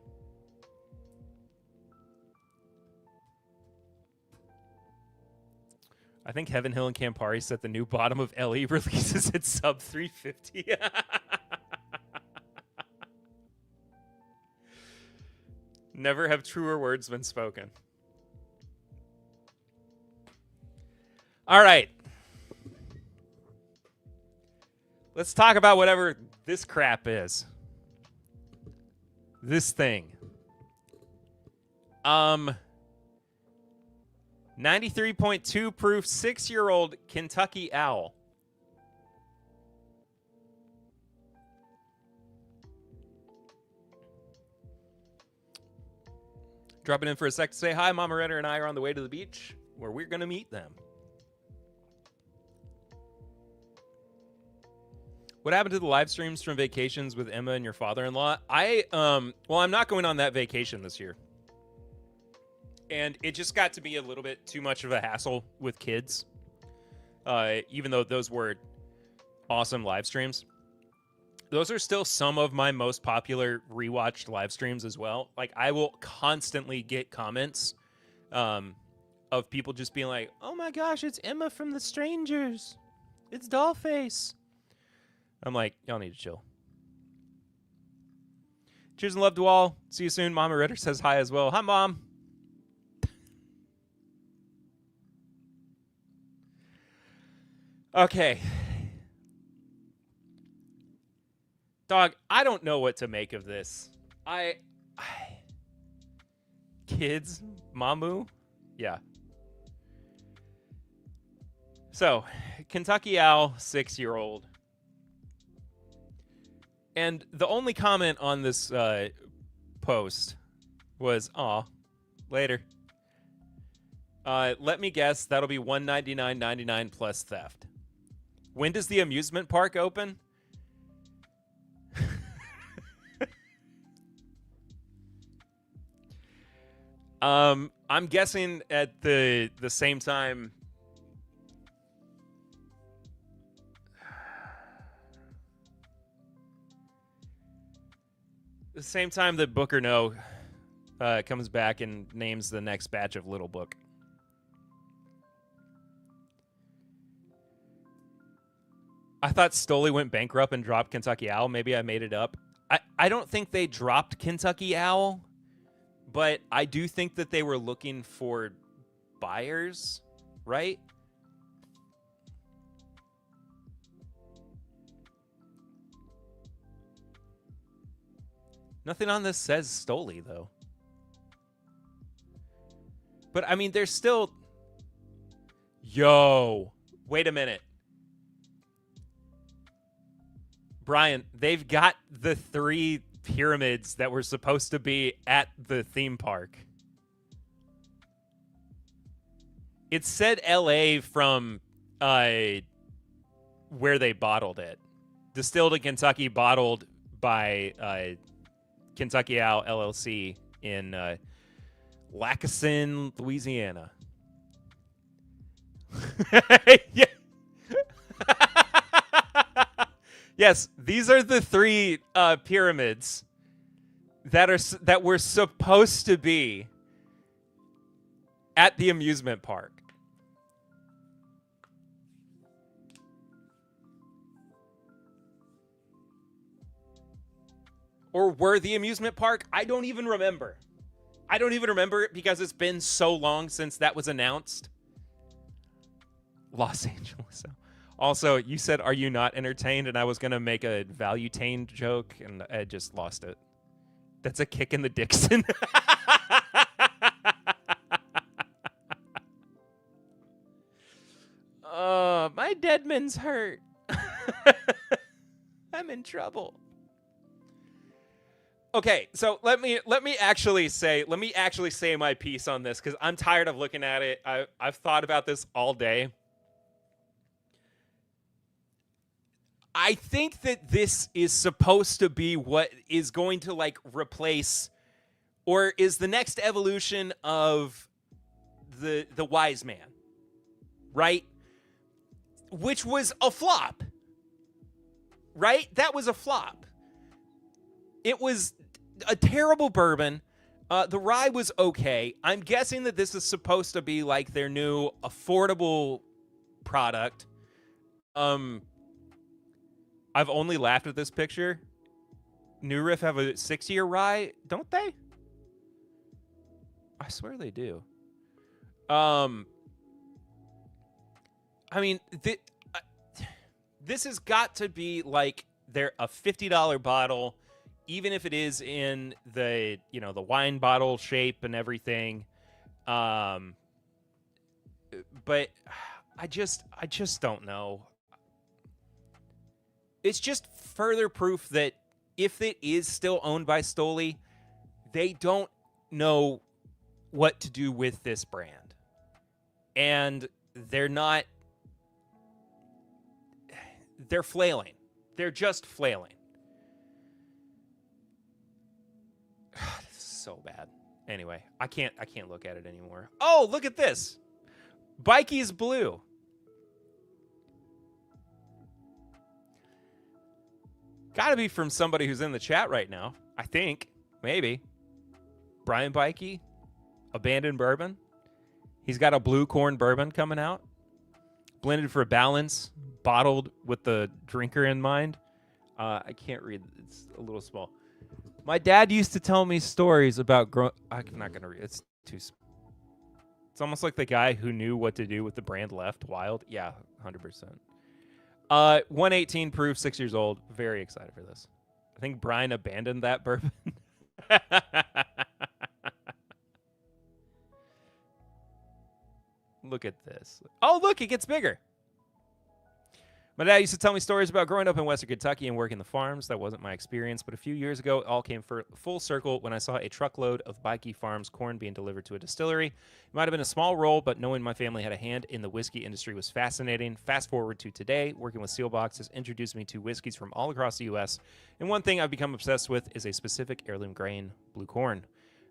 I think Heaven Hill and Campari set the new bottom of LE releases at sub 350. Never have truer words been spoken. All right. Let's talk about whatever this crap is. This thing. 93.2 proof 6-year-old Kentucky Owl. Dropping in for a sec to say hi. Mama Ritter and I are on the way to the beach where we're going to meet them. What happened to the live streams from vacations with Emma and your father-in-law? I'm not going on that vacation this year. And it just got to be a little bit too much of a hassle with kids. Even though those were awesome live streams. Those are still some of my most popular rewatched live streams as well. Like, I will constantly get comments of people just being like, oh my gosh, it's Emma from The Strangers. It's Dollface. I'm like, y'all need to chill. Cheers and love to all. See you soon. Mama Ritter says hi as well. Hi, Mom. Okay. Dog, I don't know what to make of this. Kids? Mamu? Yeah. So, Kentucky Owl, 6-year-old. And the only comment on this post was, aw, later. Let me guess, that'll be $199.99 plus theft. When does the amusement park open? I'm guessing at the same time. The same time that Booker No comes back and names the next batch of Little Book. I thought Stoli went bankrupt and dropped Kentucky Owl. Maybe I made it up. I don't think they dropped Kentucky Owl, but I do think that they were looking for buyers, right? Nothing on this says Stoli, though. But, I mean, there's still Yo, wait a minute. Brian, they've got the 3 pyramids that were supposed to be at the theme park. It said LA from where they bottled it. Distilled in Kentucky, bottled by Kentucky Owl LLC in Lexington, Louisiana. Yeah. Yes, these are the 3 pyramids that were supposed to be at the amusement park. Or were the amusement park? I don't even remember. I don't even remember it because it's been so long since that was announced. Los Angeles. Also, you said, "Are you not entertained?" And I was going to make a value-tained joke, and I just lost it. That's a kick in the Dixon. My Deadman's hurt. I'm in trouble. Okay, so let me actually say my piece on this, because I'm tired of looking at it. I've thought about this all day. I think that this is supposed to be what is going to like replace, or is the next evolution of the Wise Man, right? Which was a flop, right? That was a flop. It was a terrible bourbon. The rye was okay. I'm guessing that this is supposed to be like their new affordable product. I've only laughed at this picture. New Riff have a 6-year rye, don't they? I swear they do. I mean, this has got to be like they're a $50 bottle, even if it is in the, the wine bottle shape and everything. But I just don't know. It's just further proof that if it is still owned by Stoli, they don't know what to do with this brand. And they're flailing. They're just flailing. This is so bad. Anyway, I can't look at it anymore. Oh, look at this. Bikey's blue. Gotta be from somebody who's in the chat right now. I think. Maybe. Brian Bikey. Abandoned Bourbon. He's got a blue corn bourbon coming out. Blended for balance. Bottled with the drinker in mind. I can't read. It's a little small. My dad used to tell me stories about I'm not going to read. It's too small. It's almost like the guy who knew what to do with the brand left. Wild. Yeah, 100%. 118 proof, 6 years old. Very excited for this. I think Brian abandoned that bourbon. Look at this. Oh, look, it gets bigger. My dad used to tell me stories about growing up in Western Kentucky and working the farms. That wasn't my experience, but a few years ago, it all came full circle when I saw a truckload of Bikey Farms corn being delivered to a distillery. It might have been a small role, but knowing my family had a hand in the whiskey industry was fascinating. Fast forward to today, working with Sealbox has introduced me to whiskeys from all across the U.S., and one thing I've become obsessed with is a specific heirloom grain, blue corn.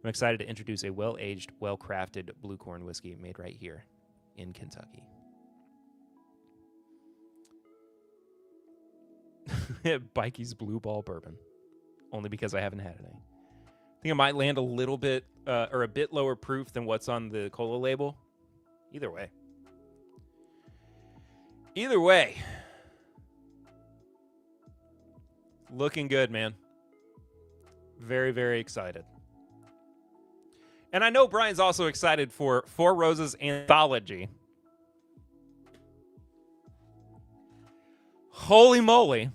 I'm excited to introduce a well-aged, well-crafted blue corn whiskey made right here in Kentucky. Bikey's Blue Ball Bourbon. Only because I haven't had any. I think it might land a little bit, or a bit lower proof than what's on the cola label. Either way. Either way. Looking good, man. Very, very excited. And I know Brian's also excited for Four Roses Anthology. Holy moly.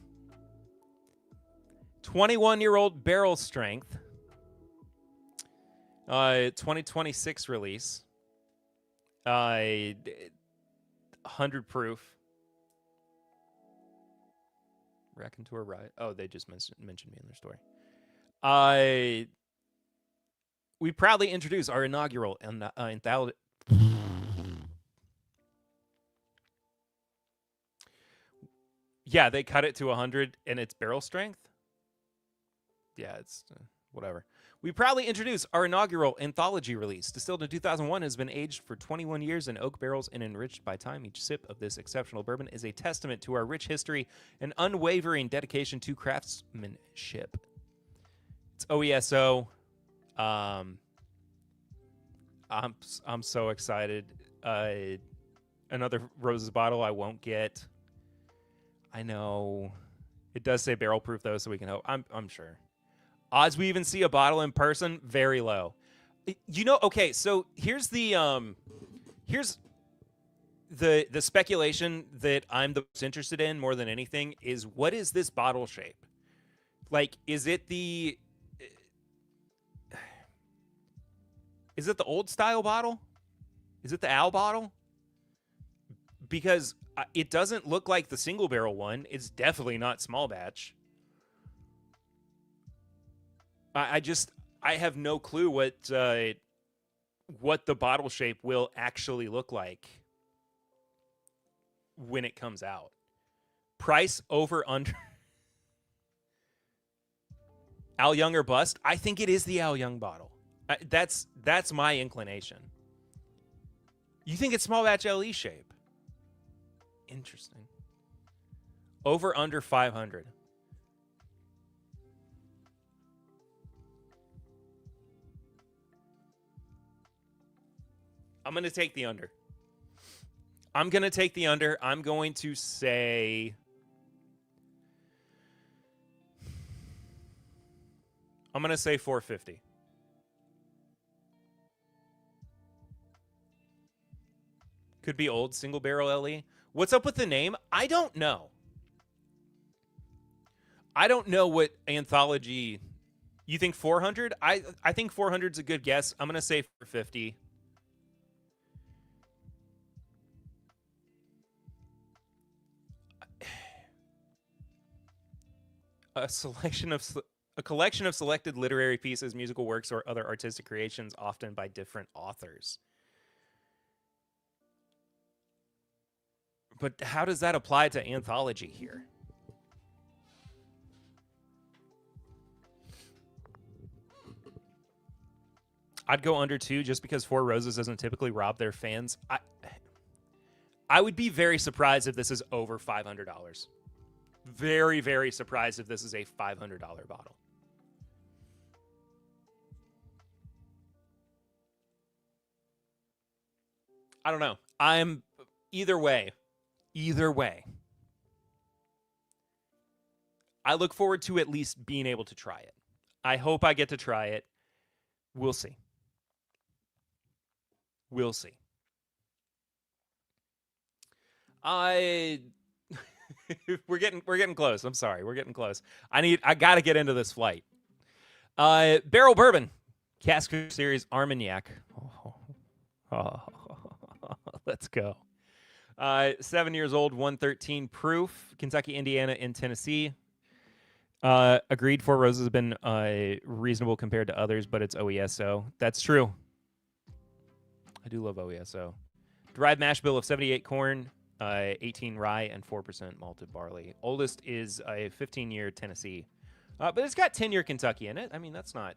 21-year-old barrel strength. 2026 release. 100 proof. Raconteur Rye. Oh, they just mentioned me in their story. We proudly introduce our inaugural anthology. Yeah, they cut it to 100 and it's barrel strength. Yeah, it's whatever. We proudly introduce our inaugural anthology release. Distilled in 2001, has been aged for 21 years in oak barrels and enriched by time. Each sip of this exceptional bourbon is a testament to our rich history and unwavering dedication to craftsmanship. It's OESO. I'm so excited. Another Roses bottle I won't get. I know it does say barrel proof though, so we can hope. I'm sure. Odds we even see a bottle in person, very low. You know, okay, so here's the speculation that I'm the most interested in more than anything is what is this bottle shape? Like, is it the old style bottle? Is it the owl bottle? Because it doesn't look like the single barrel one. It's definitely not small batch. I have no clue what the bottle shape will actually look like when it comes out. Price over under. Al Young or bust? I think it is the Al Young bottle. That's my inclination. You think it's small batch LE shape? Interesting. Over under 500. I'm going to take the under. I'm going to take the under. I'm going to say... I'm going to say 450. Could be old single barrel LE. What's up with the name? I don't know. I don't know what anthology... You think 400? I think 400 is a good guess. I'm going to say 450. A collection of selected literary pieces, musical works, or other artistic creations, often by different authors. But how does that apply to anthology here? I'd go under 2 just because Four Roses doesn't typically rob their fans. I would be very surprised if this is over $500. Very, very surprised if this is a $500 bottle. I don't know. I'm either way. Either way. I look forward to at least being able to try it. I hope I get to try it. We'll see. We'll see. We're getting close. I'm sorry. We're getting close. I got to get into this flight. Barrel Bourbon. Cask Series Armagnac. Let's go. 7 years old, 113 proof. Kentucky, Indiana, and Tennessee. Agreed, Four Roses have been reasonable compared to others, but it's OESO. That's true. I do love OESO. Derived mash bill of 78 corn, 18 rye, and 4% malted barley. Oldest is a 15-year Tennessee. But it's got 10-year Kentucky in it. I mean, that's not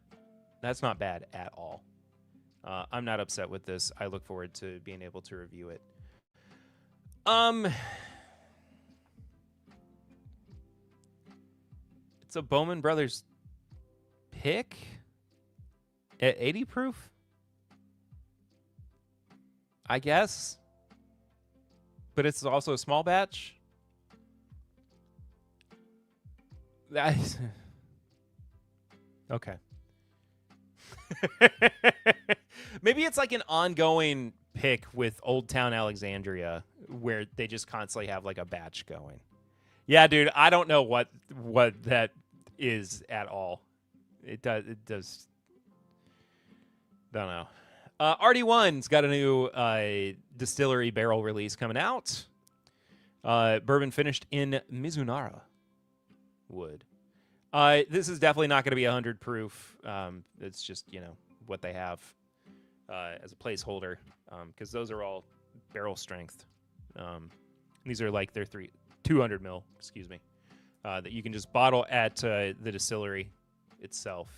bad at all. I'm not upset with this. I look forward to being able to review it. It's a Bowman Brothers pick at 80 proof, I guess. But it's also a small batch. Okay. Maybe it's like an ongoing pick with Old Town Alexandria where they just constantly have like a batch going. Yeah, dude, I don't know what that is at all. It does. Don't know. RD1's got a new distillery barrel release coming out. Bourbon finished in Mizunara wood. This is definitely not going to be 100 proof. It's just, what they have as a placeholder, because those are all barrel strength. These are like their 200 mil, that you can just bottle at the distillery itself.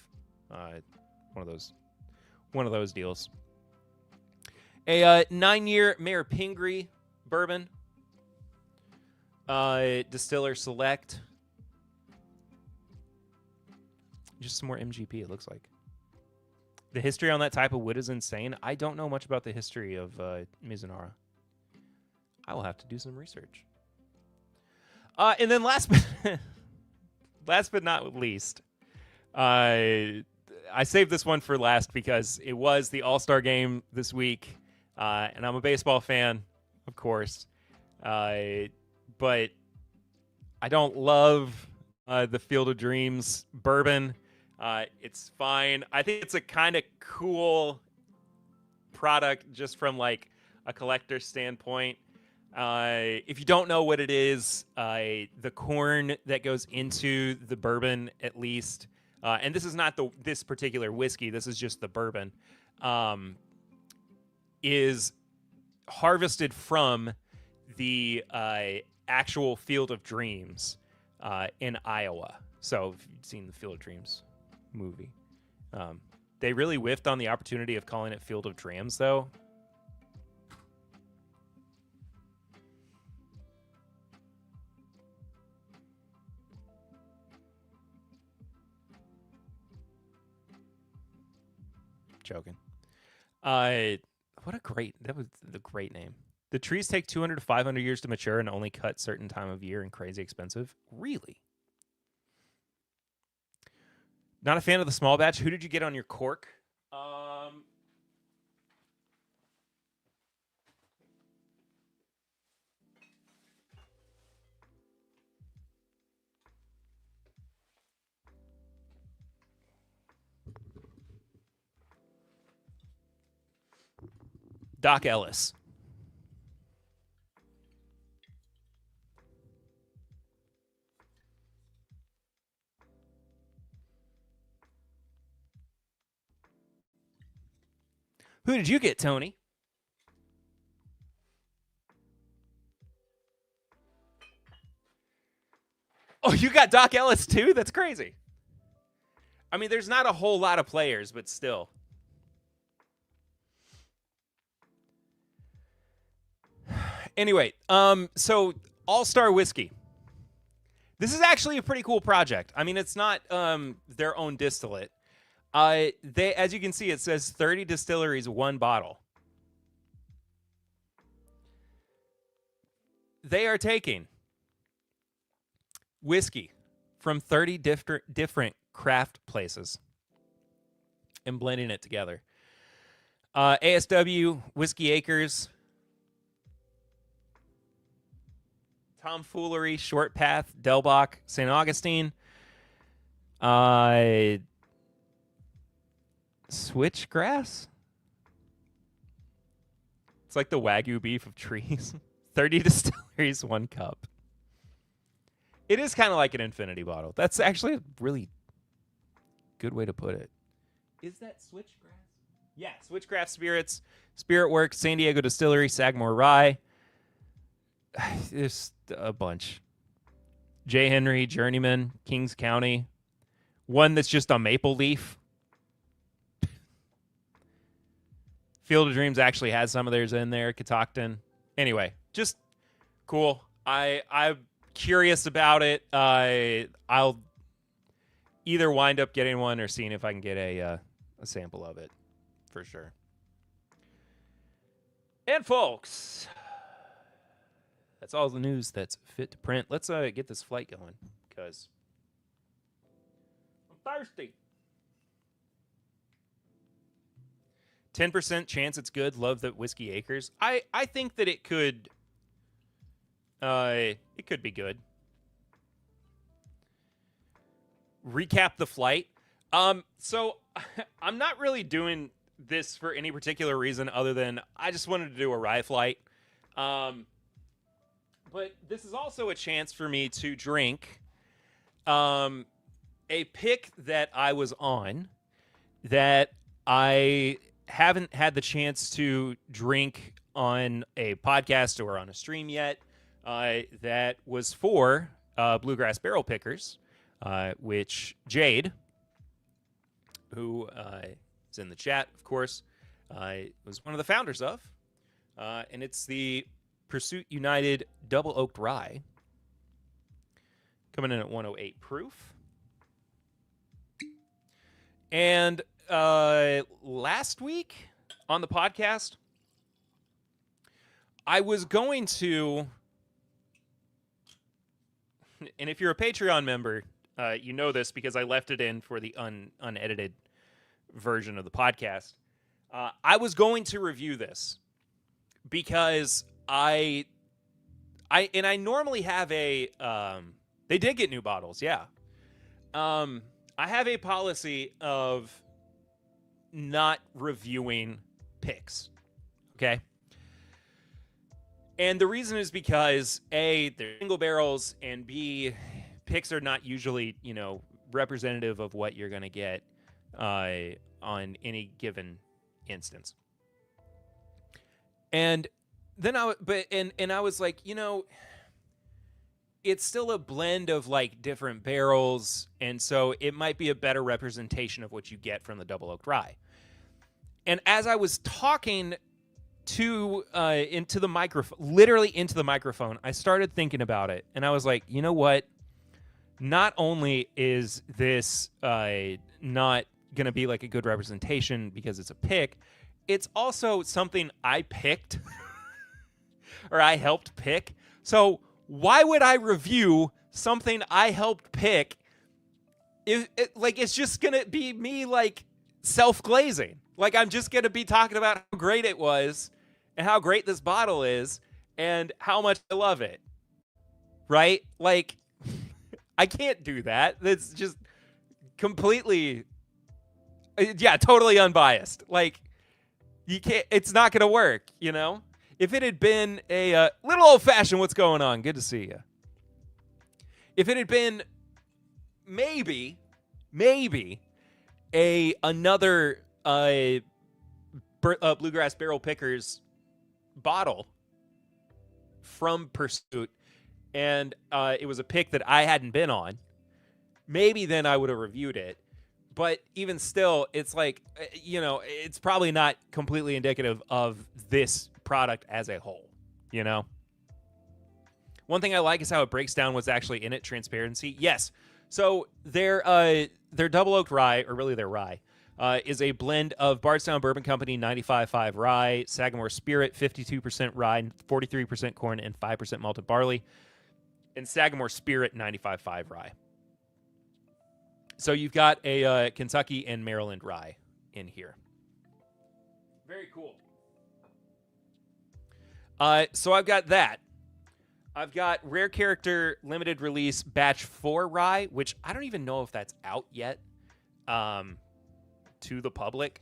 One of those deals. A 9-year Mayor Pingree bourbon. Distiller Select. Just some more MGP, it looks like. The history on that type of wood is insane. I don't know much about the history of Mizunara. I will have to do some research. And then last but not least, I saved this one for last because it was the All-Star game this week, and I'm a baseball fan, of course. But I don't love the Field of Dreams bourbon. It's fine. I think it's a kind of cool product just from like a collector standpoint. If you don't know what it is, the corn that goes into the bourbon, at least, and this is not this particular whiskey, this is just the bourbon, is harvested from the actual Field of Dreams in Iowa. So if you've seen the Field of Dreams movie, they really whiffed on the opportunity of calling it Field of Drams, though. Joking. That was the great name. The trees take 200 to 500 years to mature and only cut certain time of year and crazy expensive. Really? Not a fan of the small batch. Who did you get on your cork? Doc Ellis. Who did you get, Tony? Oh, you got Doc Ellis too? That's crazy. I mean, there's not a whole lot of players, but still. Anyway, so All-Star Whiskey. This is actually a pretty cool project. I mean, it's not their own distillate. As you can see, it says 30 distilleries, 1 bottle. They are taking whiskey from 30 different craft places and blending it together. ASW, Whiskey Acres, Tomfoolery, Short Path, Delbach, St. Augustine, Switchgrass? It's like the Wagyu beef of trees. 30 distilleries, 1 cup. It is kind of like an infinity bottle. That's actually a really good way to put it. Is that Switchgrass? Yeah, Switchgrass Spirits, Spirit Works, San Diego Distillery, Sagamore Rye. There's a bunch. J. Henry, Journeyman, Kings County. One that's just a maple leaf. Field of Dreams actually has some of theirs in there. Catoctin. Anyway, just cool. I'm curious about it. I'll either wind up getting one or seeing if I can get a sample of it for sure. And folks, that's all the news that's fit to print. Let's get this flight going because I'm thirsty. 10% chance it's good. Love the Whiskey Acres. I think that it could be good. Recap the flight. So I'm not really doing this for any particular reason other than I just wanted to do a rye flight. But this is also a chance for me to drink a pick that I was on that I haven't had the chance to drink on a podcast or on a stream yet. That was for Bluegrass Barrel Pickers, which Jade, who is in the chat, of course, was one of the founders of. And it's the Pursuit United Double Oaked Rye. Coming in at 108 proof. And last week on the podcast, I was going to, and if you're a Patreon member, you know this because I left it in for the unedited version of the podcast. I was going to review this because I normally have a, they did get new bottles, yeah. I have a policy of not reviewing picks, okay? And the reason is because, A, they're single barrels, and B, picks are not usually, representative of what you're going to get on any given instance. And then I was like, it's still a blend of like different barrels, and so it might be a better representation of what you get from the double oaked rye. And as I was talking into the microphone, literally into the microphone, I started thinking about it, and I was like, you know what? Not only is this not going to be like a good representation because it's a pick, it's also something I picked or I helped pick. So why would I review something I helped pick if it's just going to be me like self-glazing? Like I'm just going to be talking about how great it was and how great this bottle is and how much I love it. Right? Like I can't do that. That's just completely, totally unbiased. Like you can't, it's not going to work, If it had been a little old-fashioned, what's going on? Good to see you. If it had been maybe another Bluegrass Barrel Pickers bottle from Pursuit, and it was a pick that I hadn't been on, maybe then I would have reviewed it. But even still, it's like, it's probably not completely indicative of this product as a whole, One thing I like is how it breaks down what's actually in it, transparency. Yes. So their double oaked rye, or really their rye, is a blend of Bardstown Bourbon Company 95.5 rye, Sagamore Spirit 52% rye, 43% corn, and 5% malted barley, and Sagamore Spirit 95.5 rye. So you've got a Kentucky and Maryland rye in here. Very cool. So I've got that. I've got Rare Character Limited Release Batch 4 Rye, which I don't even know if that's out yet to the public.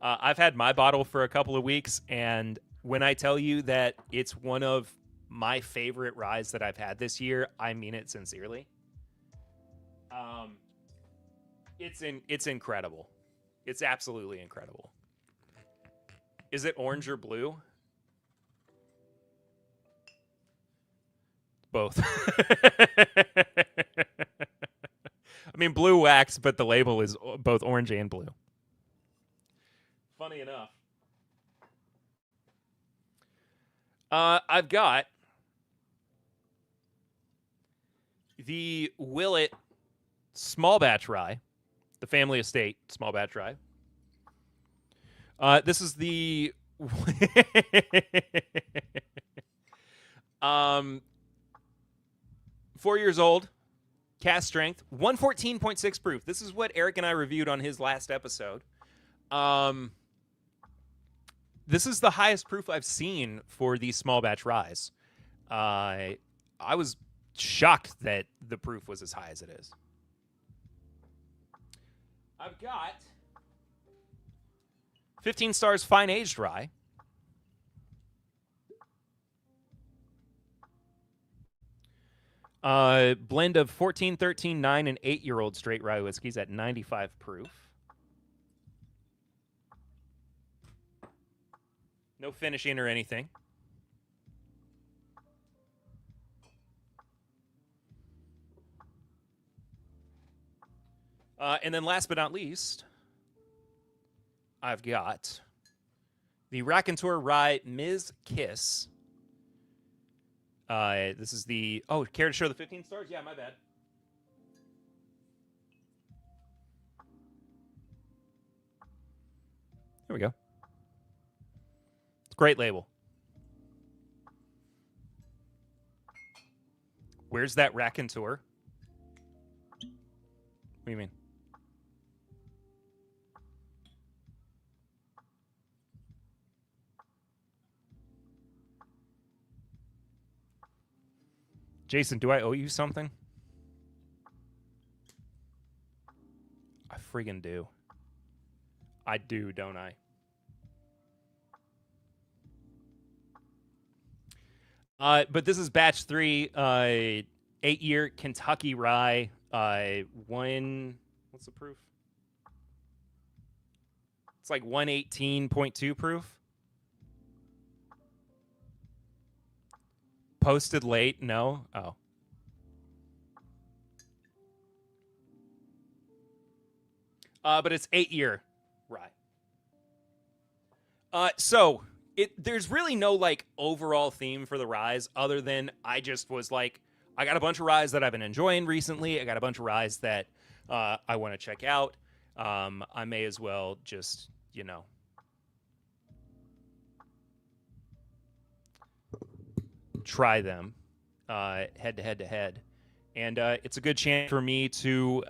I've had my bottle for a couple of weeks, and when I tell you that it's one of my favorite ryes that I've had this year, I mean it sincerely. It's incredible. It's absolutely incredible. Is it orange or blue? Both. I mean, blue wax, but the label is both orange and blue. Funny enough. I've got the Willet Small Batch Rye, the Family Estate Small Batch Rye. This is the 4 years old, cast strength, 114.6 proof. This is what Eric and I reviewed on his last episode. This is the highest proof I've seen for these small batch ryes. I was shocked that the proof was as high as it is. I've got 15 stars fine aged rye. Blend of 14, 13, 9, and 8-year-old straight rye whiskeys at 95 proof. No finishing or anything. And then last but not least, I've got the Raconteur Rye Ms. Kiss. This is the... Oh, care to show the 15 stars? Yeah, my bad. There we go. It's a great label. Where's that Raconteur? What do you mean? Jason, do I owe you something? I friggin' do. I do, don't I? But this is batch 3, 8-year Kentucky rye. What's the proof? It's like 118.2 proof. Posted late? No? Oh. But it's 8-year rye. So there's really no like overall theme for the ryes other than I just was like, I got a bunch of ryes that I've been enjoying recently. I got a bunch of ryes that I want to check out. I may as well just, you know, try them head to head. And it's a good chance for me to...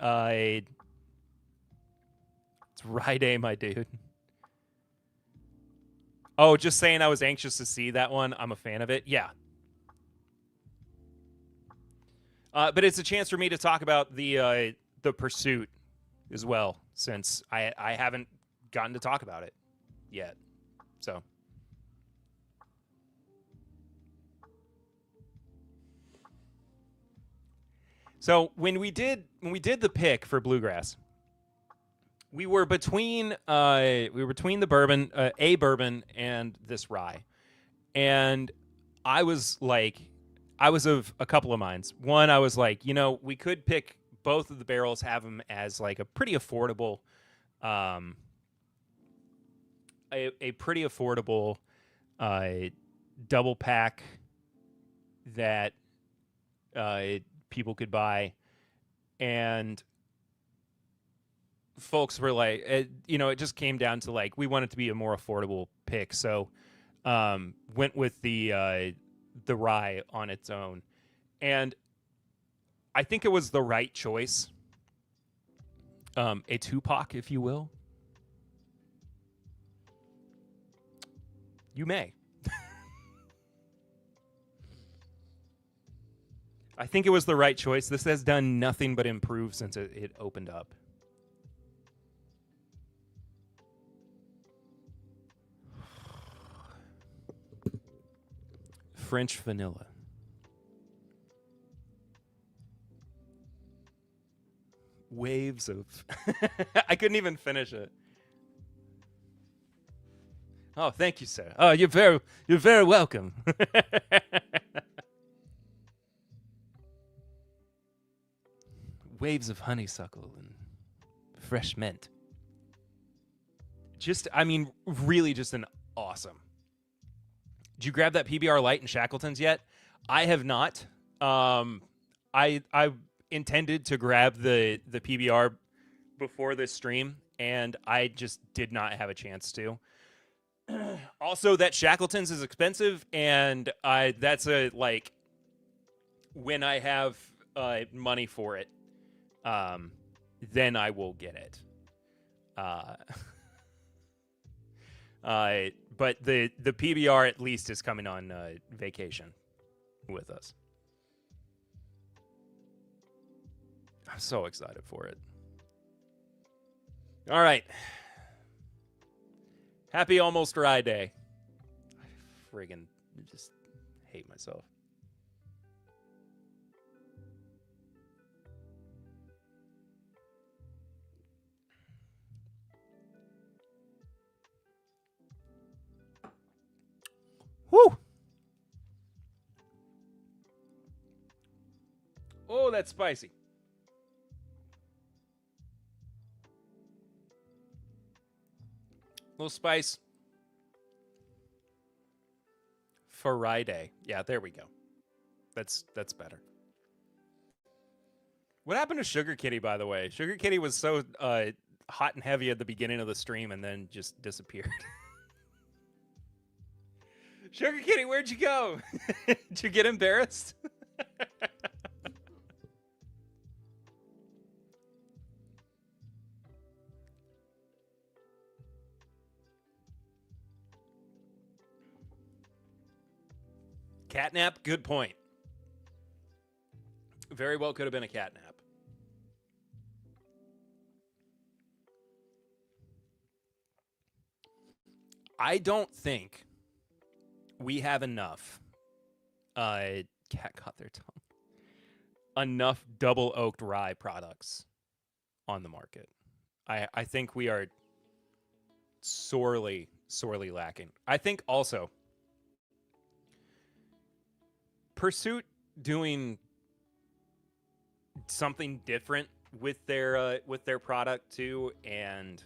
it's Rye Day, my dude. Oh, just saying I was anxious to see that one. I'm a fan of it. Yeah. But it's a chance for me to talk about the Pursuit as well, since I haven't gotten to talk about it yet. So when we did the pick for Bluegrass, we were between the bourbon, a bourbon, and this rye, and I was of a couple of minds. One, I was like, you know, we could pick both of the barrels, have them as like a pretty affordable, a pretty affordable double pack that people could buy, and folks were like, you know, it just came down to like we want it to be a more affordable pick, so went with the rye on its own, and I think it was the right choice. A Tupac, if you will. You may. I think it was the right choice. This has done nothing but improve since it opened up. French vanilla. Waves of... I couldn't even finish it. Oh, thank you, sir. Oh, you're very welcome. Waves of honeysuckle and fresh mint. Just, I mean, really just an awesome. Did you grab that PBR Light in Shackleton's yet? I have not. I intended to grab the PBR before this stream, and I just did not have a chance to. Also, that Shackleton's is expensive, and that's a like when I have money for it, then I will get it. But the PBR at least is coming on vacation with us. I'm so excited for it. All right. Happy almost rye day. I friggin' just hate myself. Woo! Oh, that's spicy. A little spice. Friday. Yeah, there we go. That's better. What happened to Sugar Kitty, by the way? Sugar Kitty was so hot and heavy at the beginning of the stream and then just disappeared. Sugar Kitty, where'd you go? Did you get embarrassed? Catnap, good point. Very well could have been a catnap. I don't think we have enough. Cat caught their tongue. Enough double oaked rye products on the market. I think we are sorely lacking. I think also Pursuit doing something different with their product too, and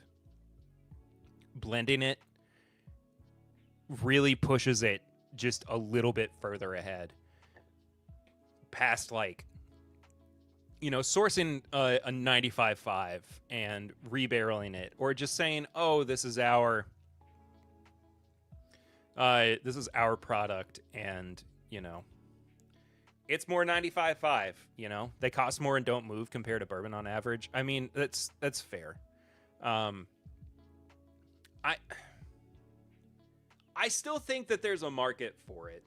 blending it really pushes it just a little bit further ahead, past like, you know, sourcing a 95.5 and rebarreling it, or just saying, oh, this is our product, and you know, it's more 95.5, you know? They cost more and don't move compared to bourbon on average. I mean, that's fair. I still think that there's a market for it.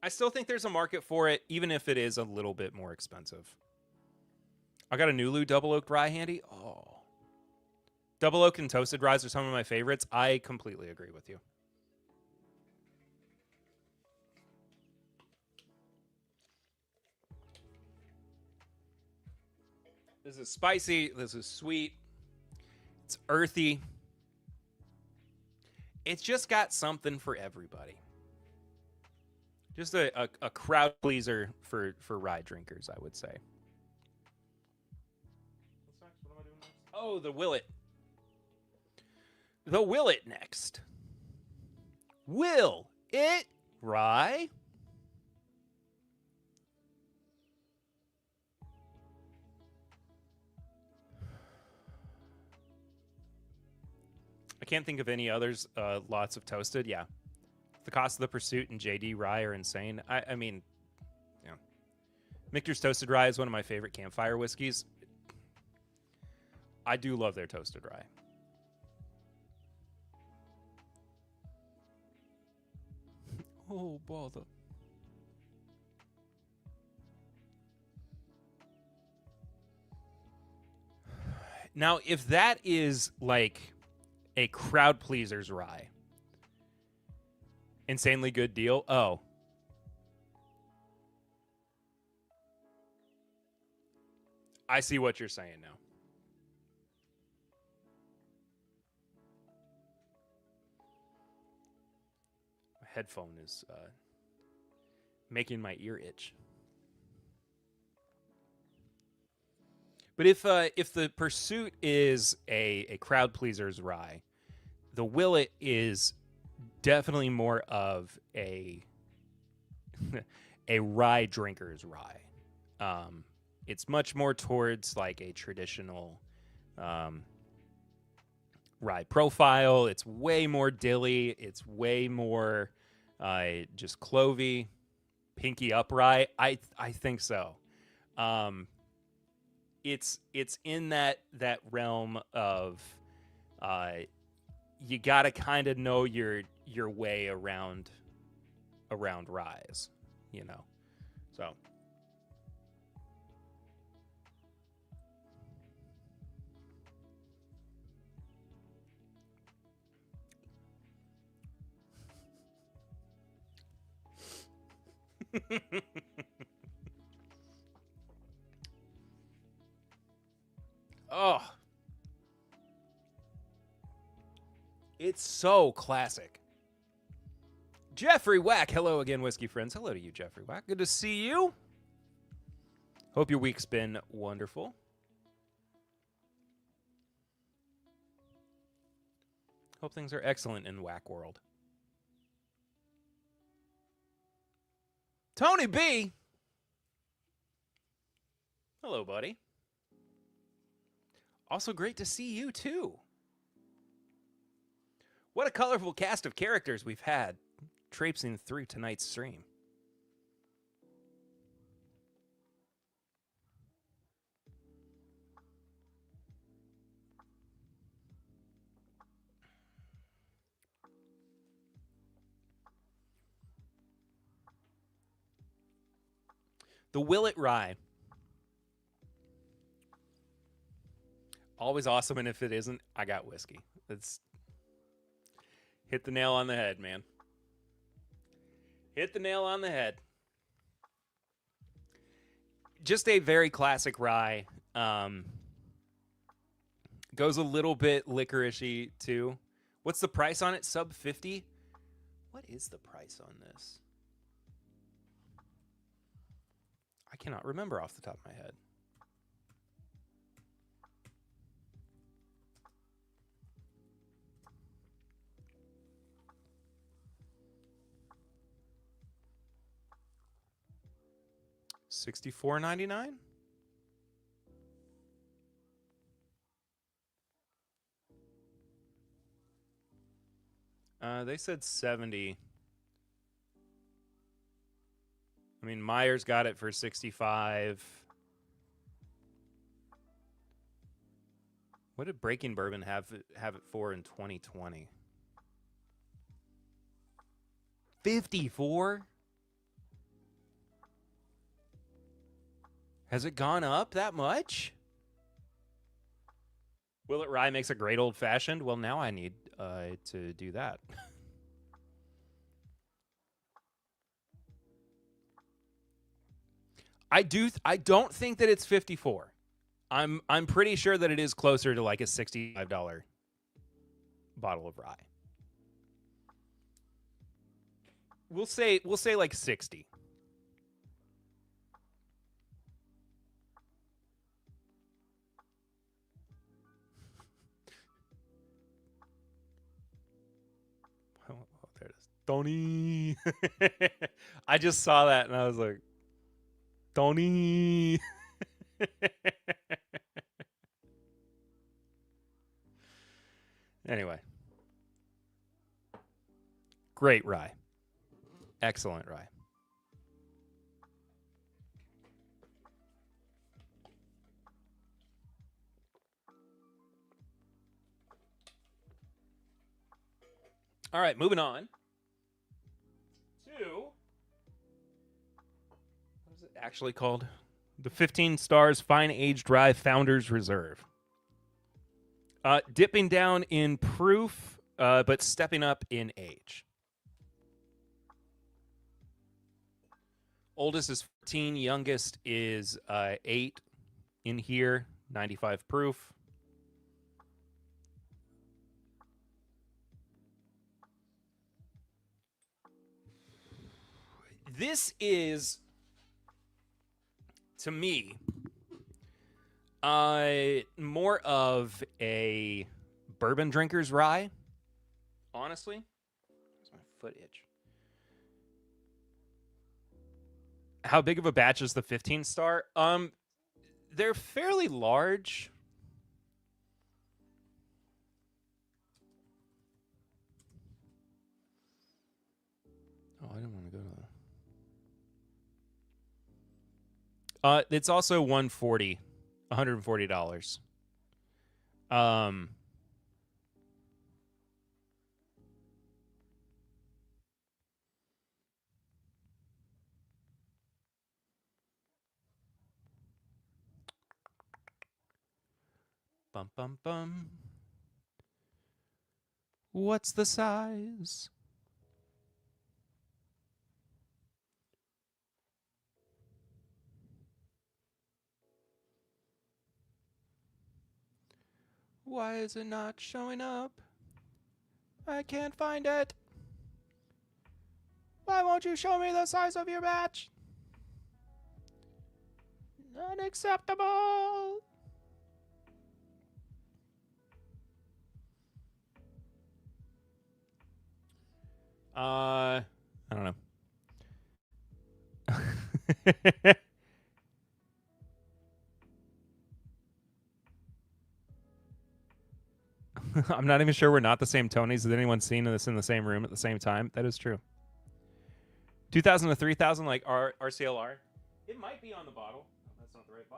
I still think there's a market for it, even if it is a little bit more expensive. I got a Nulu double oaked rye handy. Oh. Double oak and toasted rye are some of my favorites. I completely agree with you. This is spicy. This is sweet. It's earthy. It's just got something for everybody. Just a crowd pleaser for rye drinkers, I would say. What's next? What am I doing next? Oh, the Willet. The Willet next. Will it rye? I can't think of any others. Lots of toasted, yeah. The cost of the Pursuit and JD Rye are insane. I mean, yeah. Michter's Toasted Rye is one of my favorite campfire whiskeys. I do love their toasted rye. Oh, bother. Now, if that is like a crowd pleaser's rye, insanely good deal. Oh. I see what you're saying now. My headphone is making my ear itch. But if the Pursuit is a crowd pleaser's rye, the Willet is definitely more of a rye drinker's rye. It's much more towards like a traditional rye profile. It's way more dilly. It's way more just clovey, pinky up rye. I think so. It's in that realm of you gotta kind of know your way around ryes, you know. So Oh, it's so classic. Jeffrey Wack. Hello again, whiskey friends. Hello to you, Jeffrey Wack. Good to see you. Hope your week's been wonderful. Hope things are excellent in Whack World. Tony B. Hello, buddy. Also great to see you, too. What a colorful cast of characters we've had traipsing through tonight's stream. The Willet Rye. Always awesome, and if it isn't, I got whiskey. It's hit the nail on the head, man. Hit the nail on the head. Just a very classic rye. Goes a little bit licoricey, too. What's the price on it? Sub 50? What is the price on this? I cannot remember off the top of my head. $64.99? They said 70. I mean, Myers got it for 65. What did Breaking Bourbon have it for in 2020? 54? Has it gone up that much? Willet Rye makes a great old-fashioned? Well, now I need to do that. I don't think that it's 54. I'm pretty sure that it is closer to like a $65 bottle of rye. We'll say like 60. Oh, there it is. Tony. I just saw that and I was like, Tony. Anyway. Great rye. Excellent rye. All right, moving on to, what is it actually called? The 15 Stars Fine Aged Rye Founders Reserve. Dipping down in proof, but stepping up in age. Oldest is 14, youngest is 8 in here, 95 proof. This is, to me, more of a bourbon drinker's rye, honestly. Where's my foot itch? How big of a batch is the 15 star? They're fairly large. Oh, I didn't want to go to that. It's also $140. Bum, bum, bum. What's the size? Why is it not showing up? I can't find it. Why won't you show me the size of your batch? Unacceptable. I don't know. I'm not even sure we're not the same Tonys. Has anyone seen this in the same room at the same time? That is true. 2,000 to 3,000, like RCLR. It might be on the bottle. Oh, that's not the right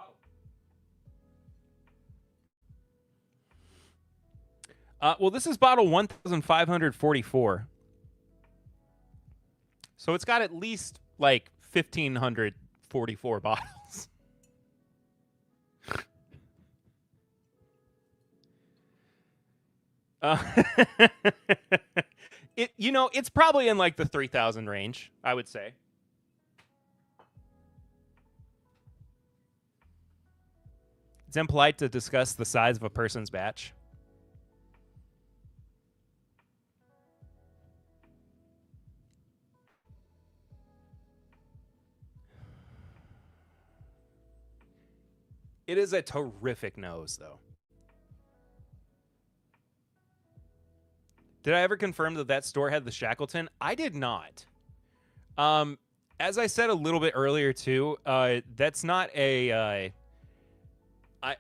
bottle. Well, this is bottle 1,544. So it's got at least like 1,544 bottles. It's probably in like the 3,000 range, I would say. It's impolite to discuss the size of a person's batch. It is a terrific nose, though. Did I ever confirm that store had the Shackleton? I did not. As I said a little bit earlier, too, that's not a... I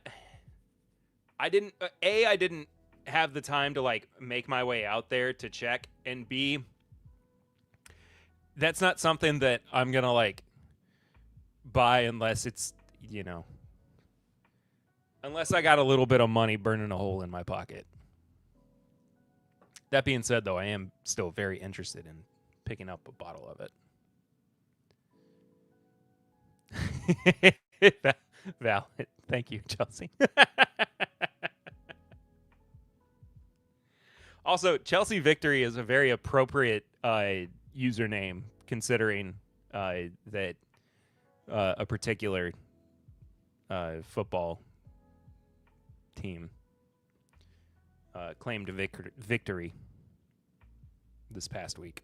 didn't... I didn't have the time to, like, make my way out there to check, and B, that's not something that I'm gonna, like, buy unless it's, unless I got a little bit of money burning a hole in my pocket. That being said, though, I am still very interested in picking up a bottle of it. Valid. Thank you, Chelsea. Also, Chelsea Victory is a very appropriate username, considering that a particular football team claimed victory this past week.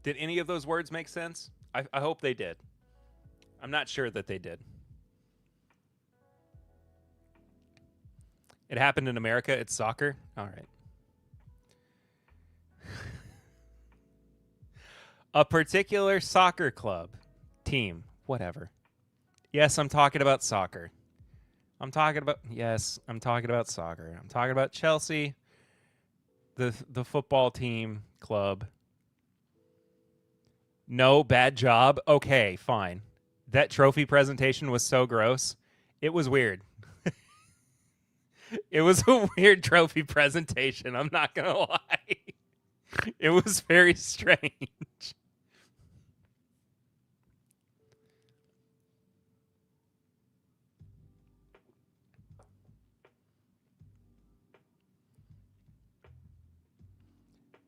Did any of those words make sense? I hope they did. I'm not sure that they did. It happened in America. It's soccer. All right. A particular soccer club, team, whatever. Yes, I'm talking about soccer. I'm talking about soccer. I'm talking about Chelsea, the football team club. No, bad job. Okay, fine. That trophy presentation was so gross. It was weird. It was a weird trophy presentation. I'm not going to lie. It was very strange.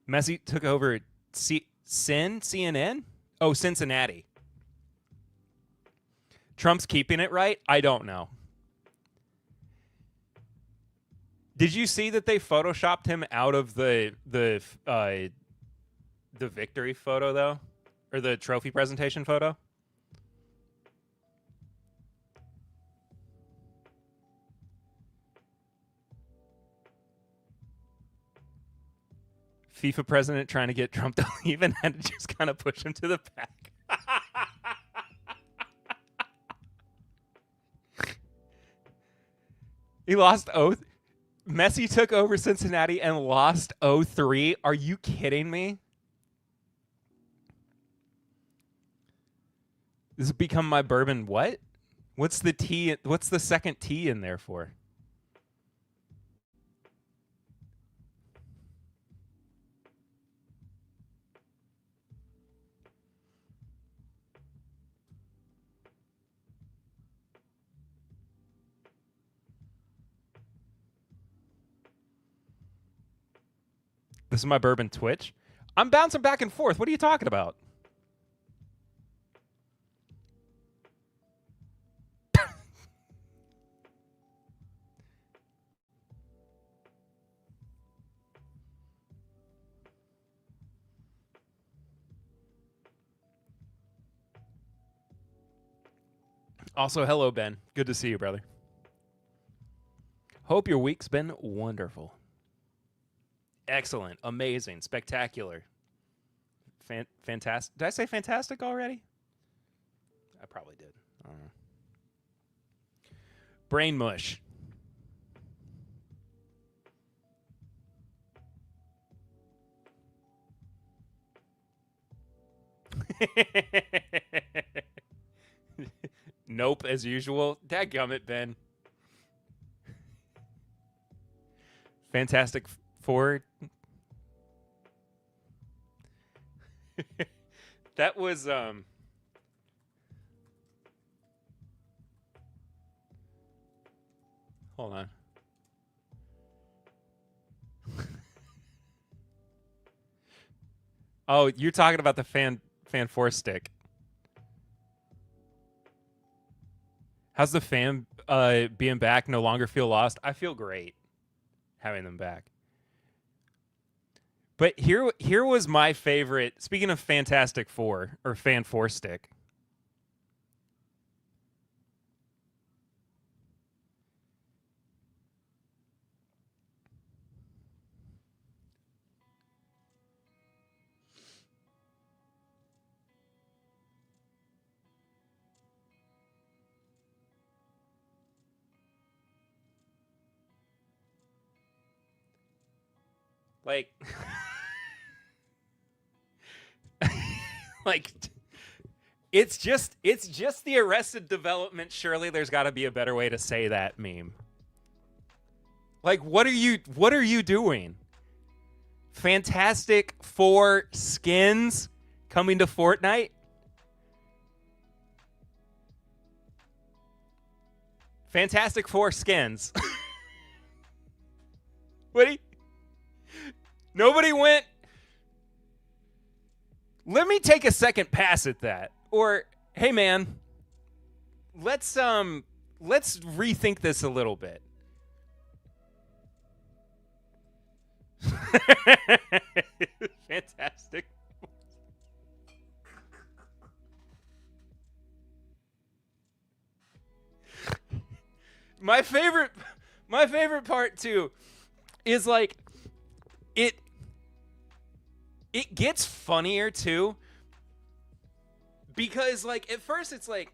Messi took over CNN? Oh, Cincinnati. Trump's keeping it, right? I don't know. Did you see that they photoshopped him out of the victory photo, though? Or the trophy presentation photo? FIFA president trying to get Trump to leave and had to just kind of push him to the back. He lost oath. Messi took over Cincinnati and lost 0-3. Are you kidding me? This has become my bourbon. What? What's the T? What's the second T in there for? This is my bourbon Twitch. I'm bouncing back and forth. What are you talking about? Also, hello, Ben. Good to see you, brother. Hope your week's been wonderful. Excellent. Amazing. Spectacular. Fantastic. Did I say fantastic already? I probably did. I don't know. Brain mush. Nope, as usual. Dadgummit, Ben. Fantastic Four. That was hold on. Oh, you're talking about the fan four stick. How's the fan being back no longer feel lost? I feel great having them back. But here was my favorite. Speaking of Fantastic Four or Fan Four Stick. Like like it's just the Arrested Development. Surely there's got to be a better way to say that meme. Like what are you doing? Fantastic Four skins coming to Fortnite? Fantastic Four skins. What? Nobody went. Let me take a second pass at that. Or, hey man, let's rethink this a little bit. Fantastic. My favorite part too is like it gets funnier too, because like at first it's like,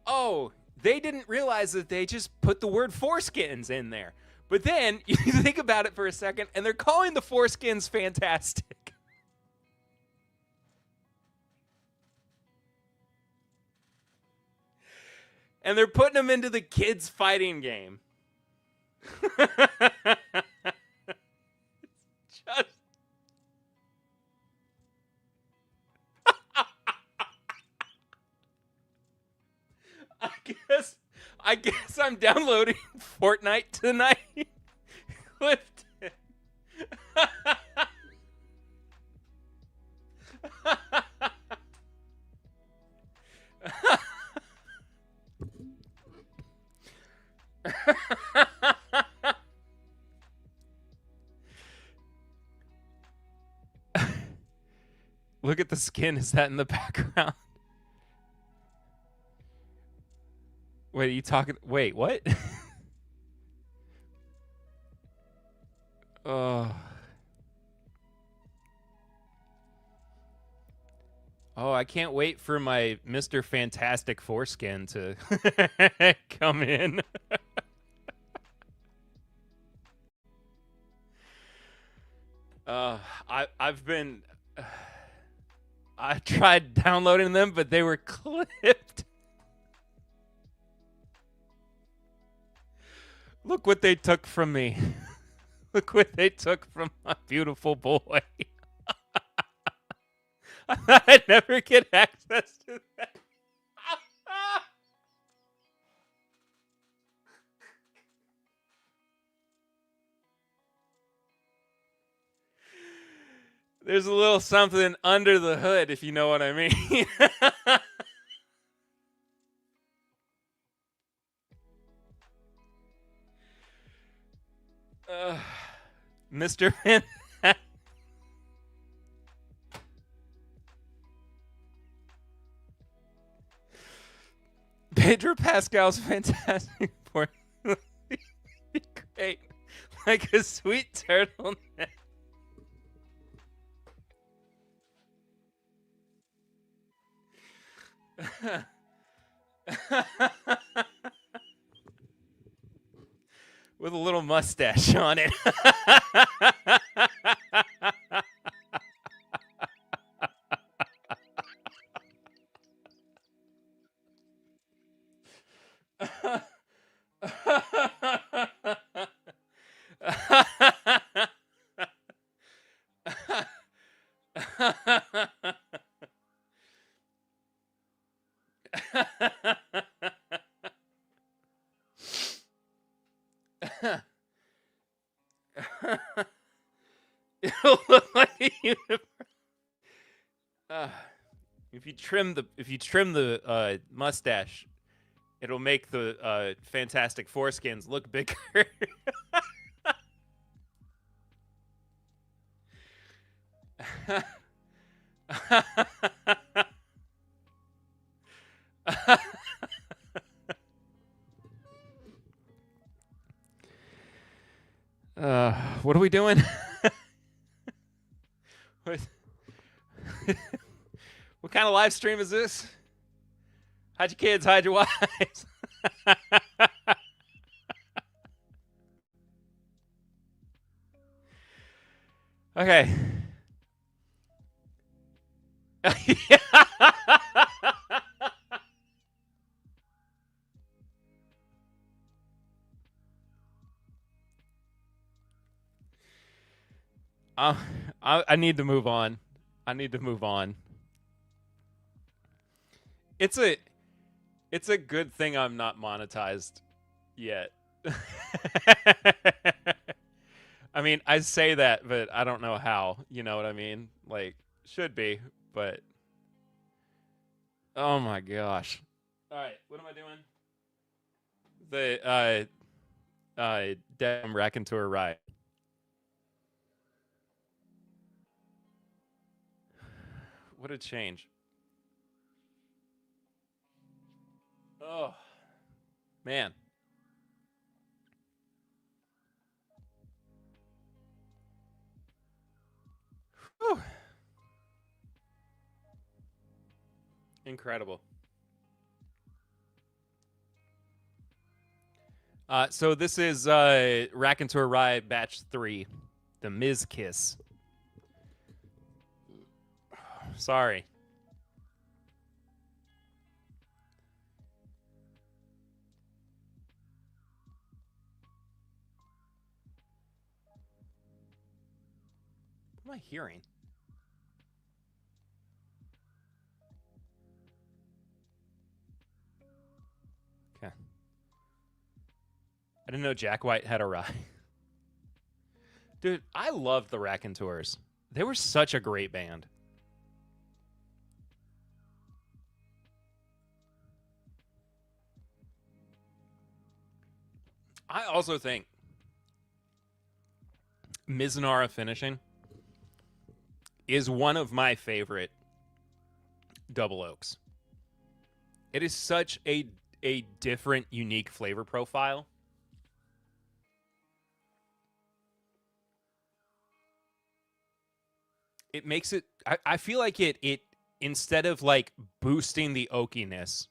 oh, they didn't realize that they just put the word foreskins in there. But then you think about it for a second and they're calling the foreskins fantastic. And they're putting them into the kids fighting game. Just I guess I'm downloading Fortnite tonight. Lift it. Look at the skin. Is that in the background? Wait, are you talking? Wait, what? Oh, I can't wait for my Mr. Fantastic foreskin to come in. I've been. I tried downloading them, but they were clipped. Look what they took from me. Look what they took from my beautiful boy. I thought I'd never get access to that. There's a little something under the hood, if you know what I mean. Mr. Van. Pedro sure Pascal's fantastic for great. Like a sweet turtleneck. With a little mustache on it. It'll look like a universe. If you trim the mustache, it'll make the fantastic foreskins look bigger. What are we doing? What kind of live stream is this? Hide your kids, hide your wives. Okay. I need to move on. I need to move on. It's a good thing I'm not monetized yet. I mean, I say that, but I don't know how. You know what I mean? Like, should be, but oh my gosh. All right, what am I doing? The damn Raconteur RYE. What a change. Oh, man. Whew. Incredible. So this is Raconteur RYE Batch 3, the Ms. Kiss. Sorry. What am I hearing? Okay. I didn't know Jack White had a RYE. Dude, I loved the Raconteurs. They were such a great band. I also think Mizunara finishing is one of my favorite double oaks. It is such a different, unique flavor profile. It makes it, I feel like it instead of like boosting the oakiness,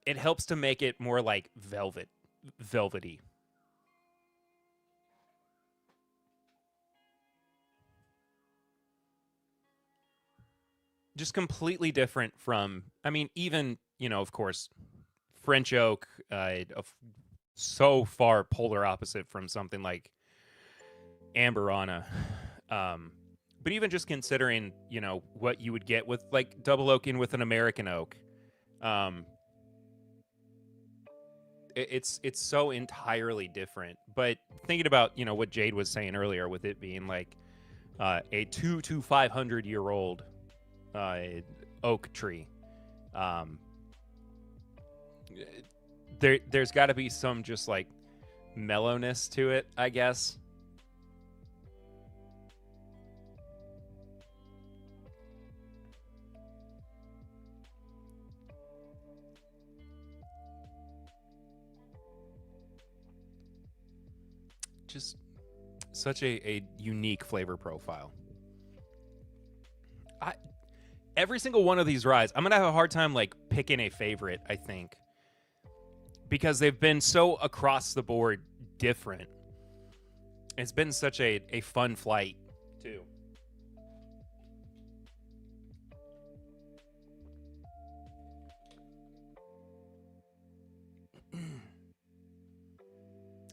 it helps to make it more like velvety. Just completely different from, I mean, even, you know, of course, French oak, so far polar opposite from something like Amberana. But even just considering, you know, what you would get with like double oaking with an American oak, it's so entirely different. But thinking about, you know, what Jade was saying earlier with it being like a 200 to 500 year old oak tree, there's got to be some just like mellowness to it, I guess. just such a unique flavor profile. Every single one of these ryes, I'm going to have a hard time like picking a favorite, I think, because they've been so across the board different. It's been such a fun flight, too.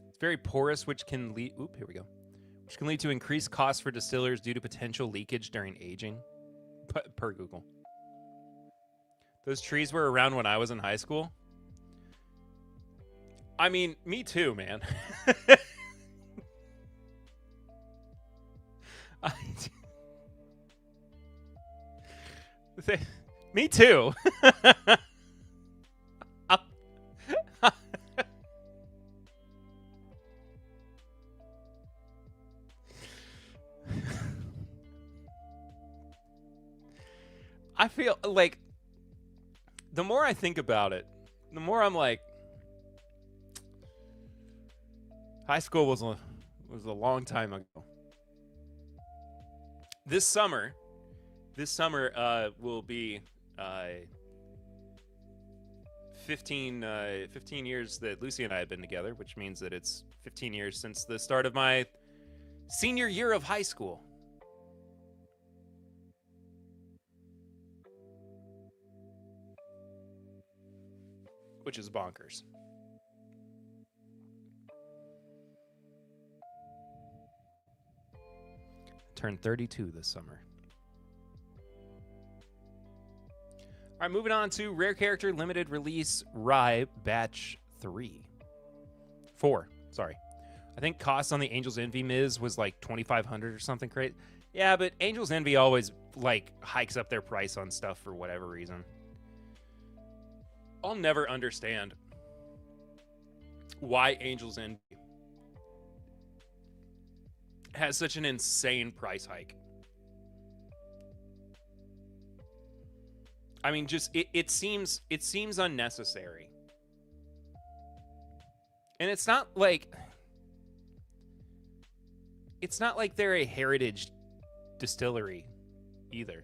It's very porous, which can lead... Oop, here we go. Which can lead to increased costs for distillers due to potential leakage during aging. Per Google. Those trees were around when I was in high school. I mean, me too, man. Me too. I feel like the more I think about it, the more I'm like, high school was a long time ago. This summer will be 15 years that Lucy and I have been together, which means that it's 15 years since the start of my senior year of high school. Which is bonkers. Turned 32 this summer. All right, moving on to Rare Character Limited Release Rye Batch 4. Sorry. I think cost on the Angel's Envy Miz was like $2,500 or something crazy. Yeah, but Angel's Envy always like hikes up their price on stuff for whatever reason. I'll never understand why Angel's Envy has such an insane price hike. I mean, just it seems unnecessary. And it's not like they're a heritage distillery either.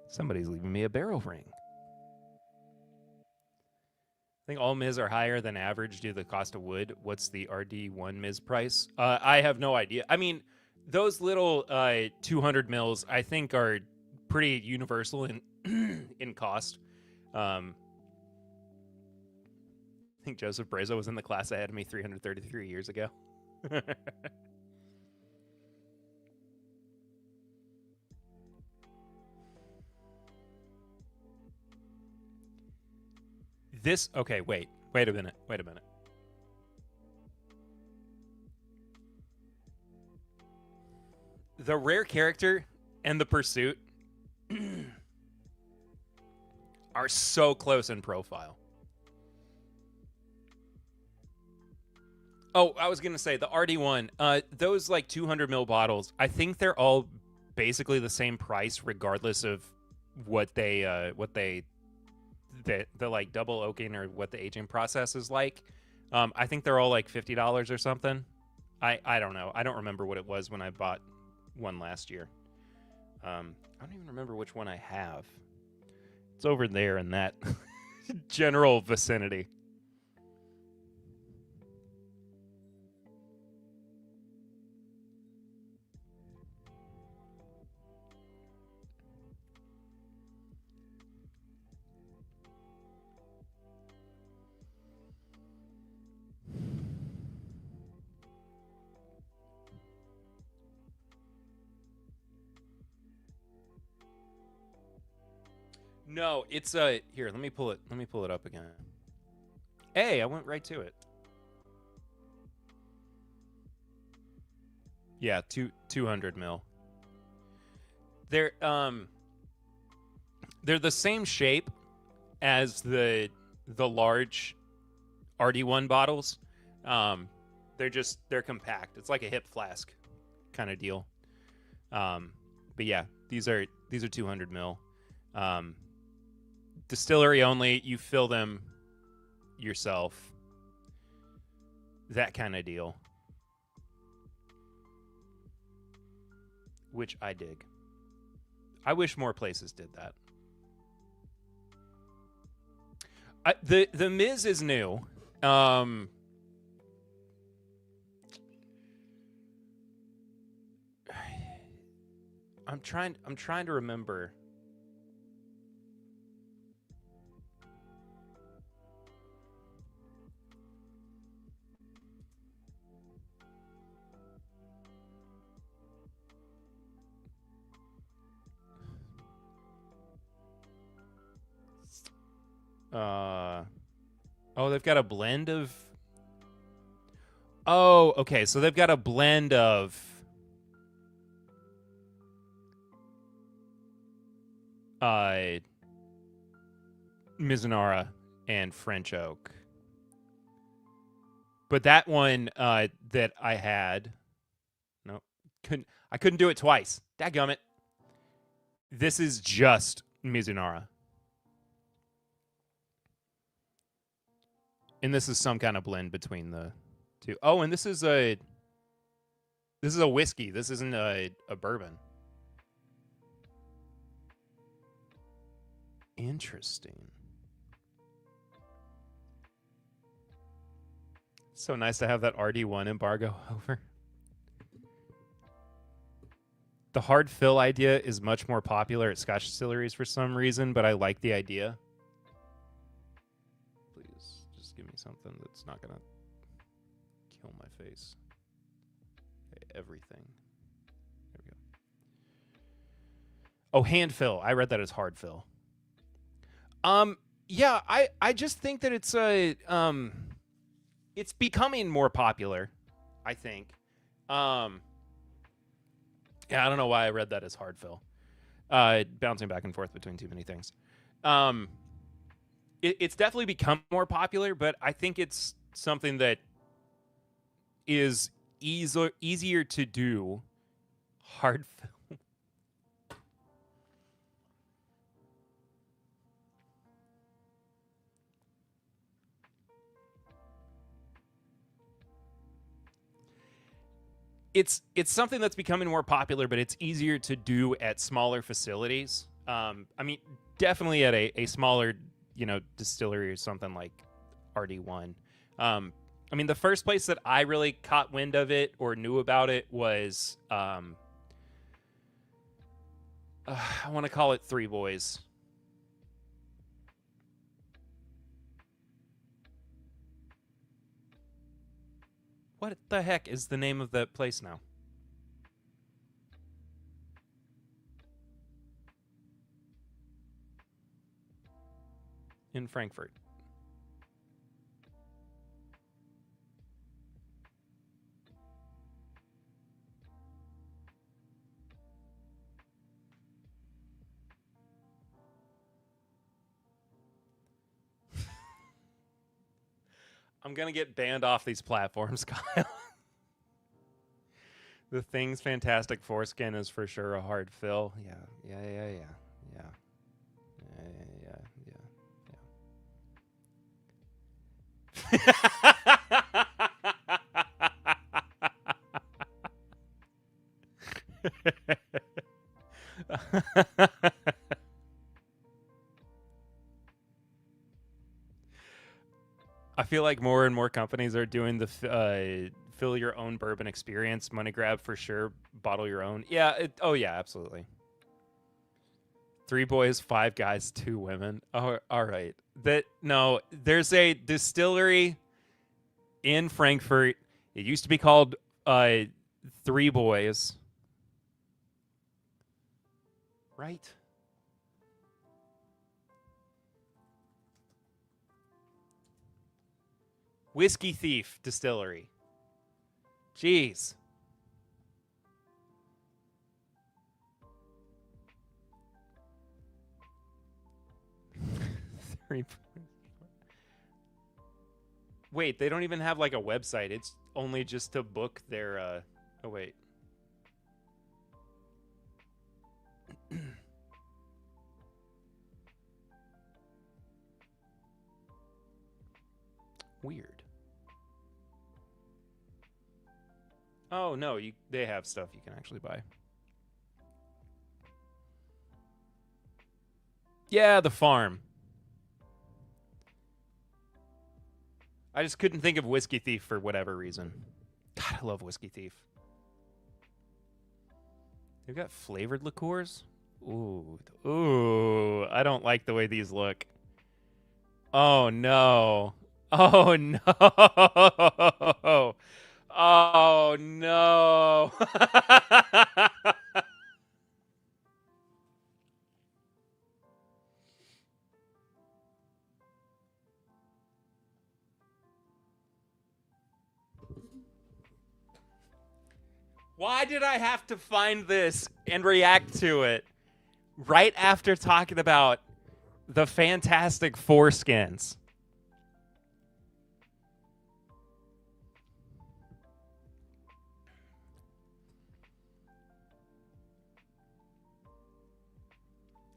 Somebody's leaving me a barrel ring. I think all Miz are higher than average due to the cost of wood. What's the RD1 Miz price? I have no idea. I mean, those little 200 mils, I think, are pretty universal in in cost. I think Joseph Brazo was in the class ahead of me 333 years ago. Okay, wait a minute. The Rare Character and the Pursuit are so close in profile. Oh, I was going to say the RD1, those like 200 ml bottles, I think they're all basically the same price regardless of what the like double oaking or what the aging process is like. I think they're all like $50 or something. I don't know. I don't remember what it was when I bought one last year. I don't even remember which one I have. It's over there in that general vicinity. No, it's here, let me pull it up again. Hey, I went right to it. Yeah, 200 mil. They're the same shape as the large RD1 bottles. They're compact. It's like a hip flask kind of deal. But yeah, these are 200 mil. Distillery only. You fill them yourself. That kind of deal. Which I dig. I wish more places did that. The Miz is new. I'm trying to remember. Oh, they've got a blend of. Oh, okay. So they've got a blend of. Mizunara and French oak. But that one that I had, no, I couldn't do it twice. Dadgummit. This is just Mizunara. And this is some kind of blend between the two. Oh, and this is a whiskey. This isn't a bourbon. Interesting. So nice to have that RD1 embargo over. The hard fill idea is much more popular at Scotch distilleries for some reason, but I like the idea. Please, just give me something that's not going to kill my face. Okay, everything. There we go. Oh, hand fill. I read that as hard fill. Yeah, I just think that it's becoming more popular, I think. Yeah, I don't know why I read that as hard fill. Bouncing back and forth between too many things. It's definitely become more popular, but I think it's something that is easier to do hard fill. It's something that's becoming more popular, but it's easier to do at smaller facilities. I mean, definitely at a smaller, distillery or something like RD1. I mean, the first place that I really caught wind of it or knew about it was, I want to call it Three Boys. What the heck is the name of the place now? In Frankfurt. I'm going to get banned off these platforms, Kyle. The Thing's Fantastic Foreskin is for sure a hard fill. Yeah. I feel like more and more companies are doing the fill your own bourbon experience. Money grab for sure. Bottle your own. Yeah. Yeah, absolutely. 3 boys, 5 guys, 2 women. Oh, all right. There's a distillery in Frankfurt. It used to be called 3 Boys. Right? Whiskey Thief Distillery. Jeez. Wait, they don't even have like a website. It's only just to book their oh wait. Weird. Oh no, they have stuff you can actually buy. Yeah, the farm. I just couldn't think of Whiskey Thief for whatever reason. God, I love Whiskey Thief. They've got flavored liqueurs. Ooh, I don't like the way these look. Oh no. Oh no. Oh no. Why did I have to find this and react to it right after talking about the Fantastic Foreskins?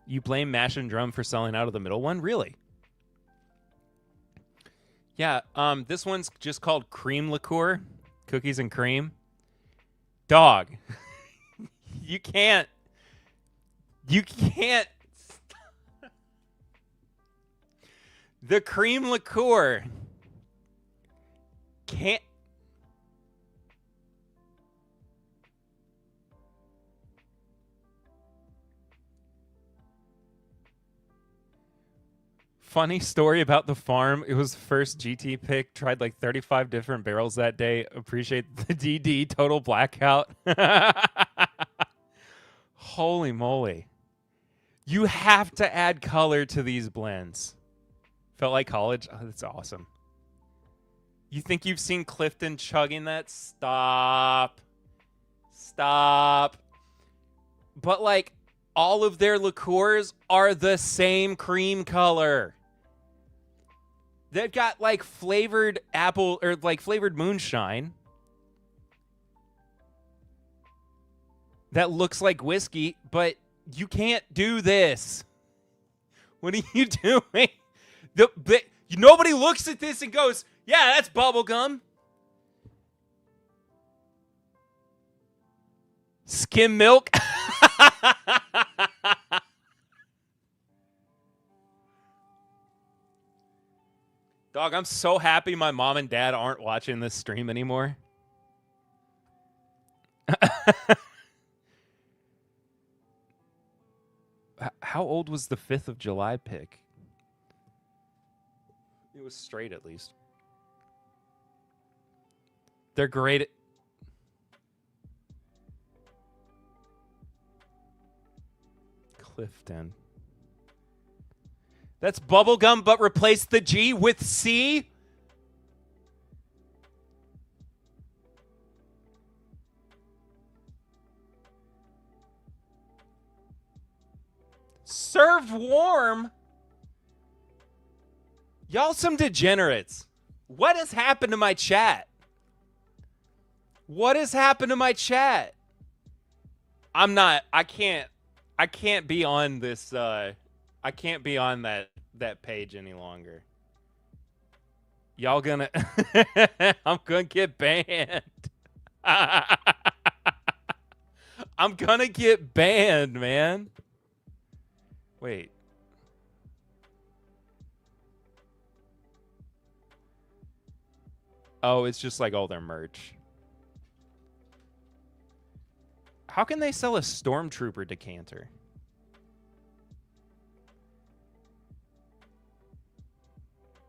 You blame Mash and Drum for selling out of the middle one? Really? Yeah, this one's just called Cream Liqueur, Cookies and Cream. Dog. You can't. The cream liqueur can't. Funny story about the farm. It was the first GT pick. Tried like 35 different barrels that day. Appreciate the DD total blackout. Holy moly. You have to add color to these blends. Felt like college. Oh, that's awesome. You think you've seen Clifton chugging that? Stop. But like all of their liqueurs are the same cream color. They've got like flavored apple or like flavored moonshine that looks like whiskey, but you can't do this. What are you doing? Nobody looks at this and goes, yeah, that's bubblegum. Skim milk. Dog, I'm so happy my mom and dad aren't watching this stream anymore. How old was the 5th of July pick? It was straight, at least. They're great. Clifton. That's bubblegum, but replace the G with C? Served warm? Y'all some degenerates. What has happened to my chat? What has happened to my chat? I can't be on this I can't be on that page any longer. Y'all gonna I'm gonna get banned. I'm gonna get banned, man. Wait. Oh, it's just like all their merch. How can they sell a Stormtrooper decanter?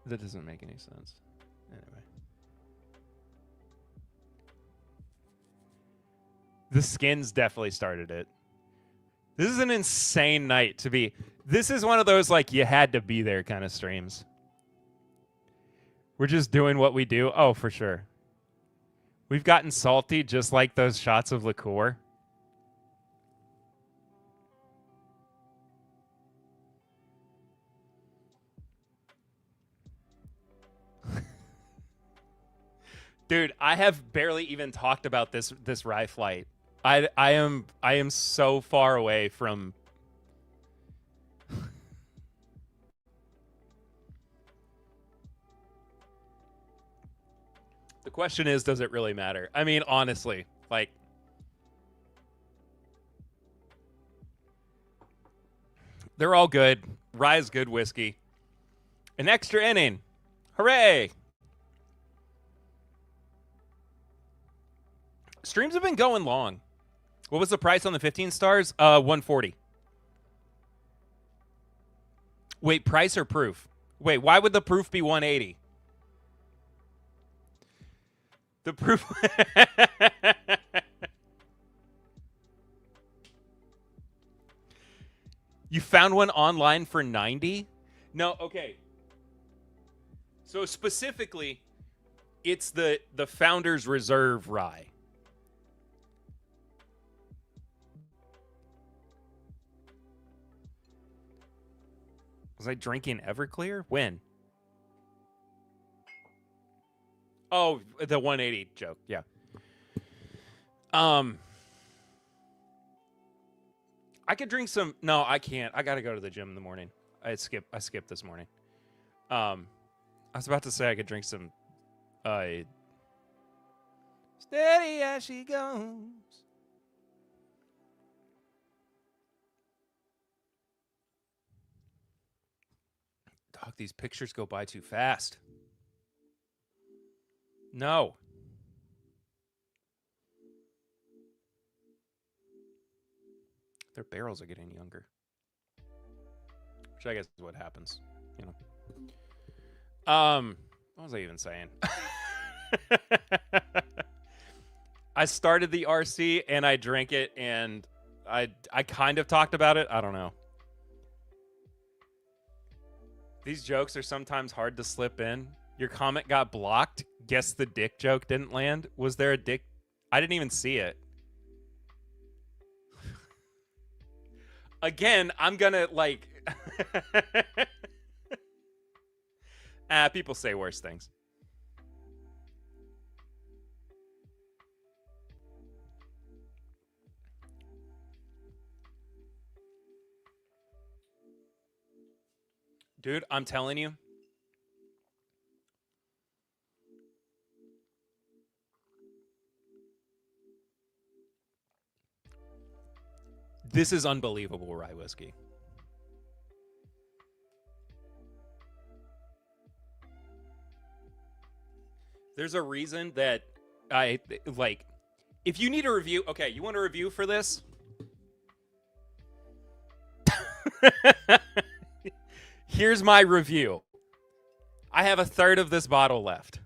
That doesn't make any sense. Anyway. The skins definitely started it. This is an insane night to be. This is one of those, like, you had to be there kind of streams. We're just doing what we do. Oh, for sure. We've gotten salty just like those shots of liqueur. Dude, I have barely even talked about this RYE flight. I am so far away from. The question is, does it really matter? I mean, honestly, like, they're all good. RYE's good whiskey. An extra inning. Hooray! Streams have been going long. What was the price on the 15 stars? 140. Wait, price or proof? Wait, why would the proof be 180? The proof. You found one online for 90? No, okay. So specifically, it's the Founders Reserve RYE. Was I drinking Everclear? When? Oh, the 180 joke. Yeah. I could drink some. No, I can't. I got to go to the gym in the morning. I skipped this morning. I was about to say I could drink some. Steady as she goes. Dog, these pictures go by too fast. No. Their barrels are getting younger. Which I guess is what happens, you know. What was I even saying? I started the RC and I drank it and I kind of talked about it. I don't know. These jokes are sometimes hard to slip in. Your comment got blocked. Guess the dick joke didn't land. Was there a dick? I didn't even see it. Again, I'm gonna like. People say worse things. Dude, I'm telling you. This is unbelievable RYE whiskey. There's a reason that I like. If you need a review, okay, you want a review for this? Here's my review. I have a third of this bottle left.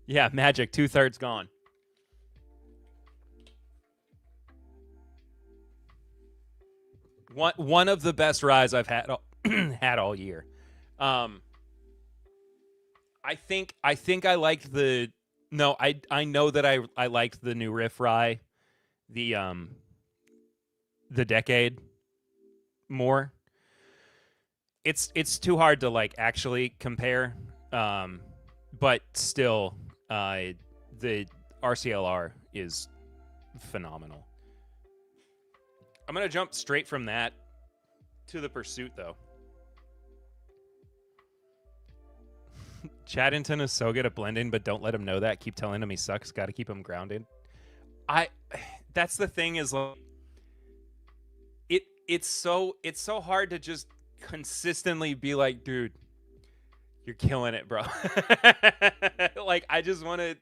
Yeah, magic. 2/3 gone. One of the best RYEs I've had had all year. I think I liked the. No, I know that I liked the new riff RYE, the decade more. It's too hard to like actually compare, but still, the RCLR is phenomenal. I'm gonna jump straight from that to the Pursuit though. Chaddington is so good at blending, but don't let him know that. Keep telling him he sucks. Got to keep him grounded. That's the thing is like, it's so hard to just consistently be like, dude, you're killing it, bro. Like, I just want to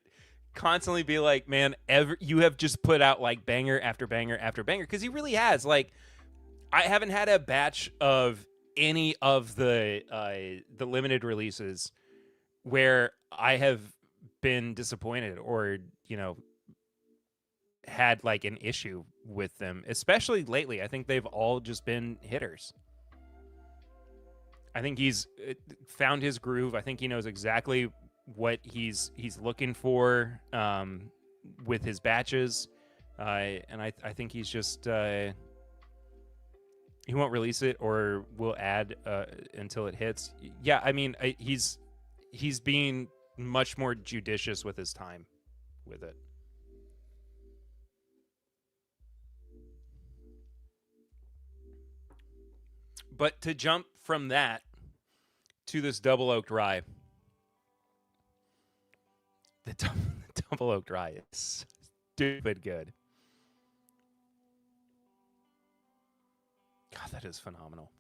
constantly be like, man, you have just put out like banger after banger after banger, because he really has. Like, I haven't had a batch of any of the limited releases where I have been disappointed or, you know, had like an issue with them, especially lately. I think they've all just been hitters. I think he's found his groove. I think he knows exactly what he's looking for with his batches, and I think he's just he won't release it, or will add until it hits. Yeah, I mean, he's being much more judicious with his time with it. But to jump from that to this double oaked rye, the double oaked rye is stupid good. God, that is phenomenal.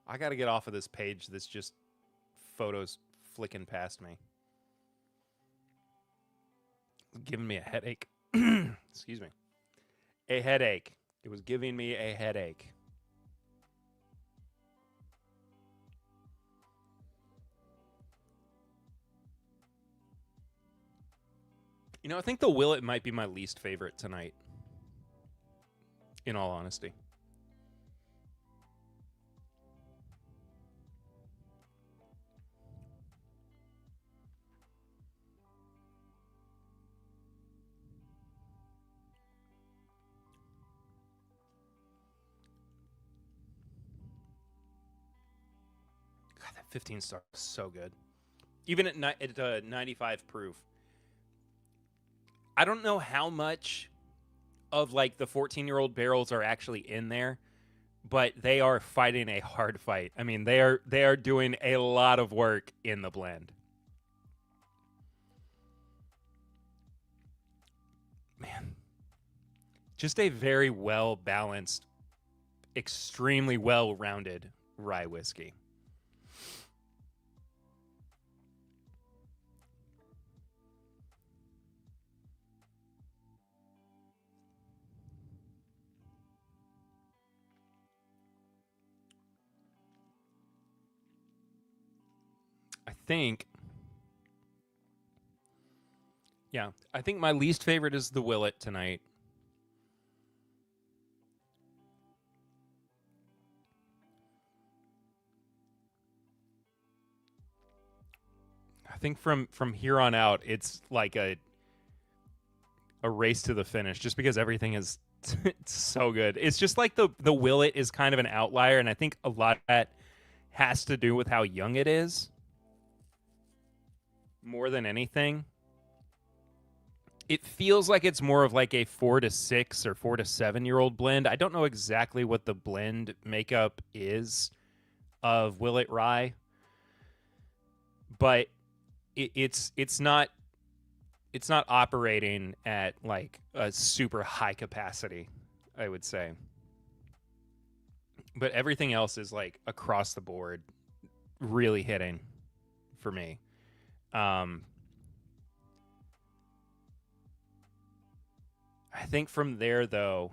I got to get off of this page that's just photos flicking past me. Giving me a headache. Excuse me. A headache. It was giving me a headache. You know, I think the Willet might be my least favorite tonight. In all honesty. God, that 15 star is so good. Even at 95 proof. I don't know how much of like the 14-year-old barrels are actually in there, but they are fighting a hard fight. I mean, they are doing a lot of work in the blend. Man, just a very well balanced, extremely well rounded rye whiskey. I think my least favorite is the Willet tonight. I think from here on out, it's like a race to the finish, just because everything is it's so good. It's just like the Willet is kind of an outlier, and I think a lot of that has to do with how young it is, more than anything. It feels like it's more of like a 4 to 6 or 4 to 7-year-old blend. I don't know exactly what the blend makeup is of Willet Rye, but it's not operating at like a super high capacity, I would say. But everything else is like across the board really hitting for me. I think from there, though,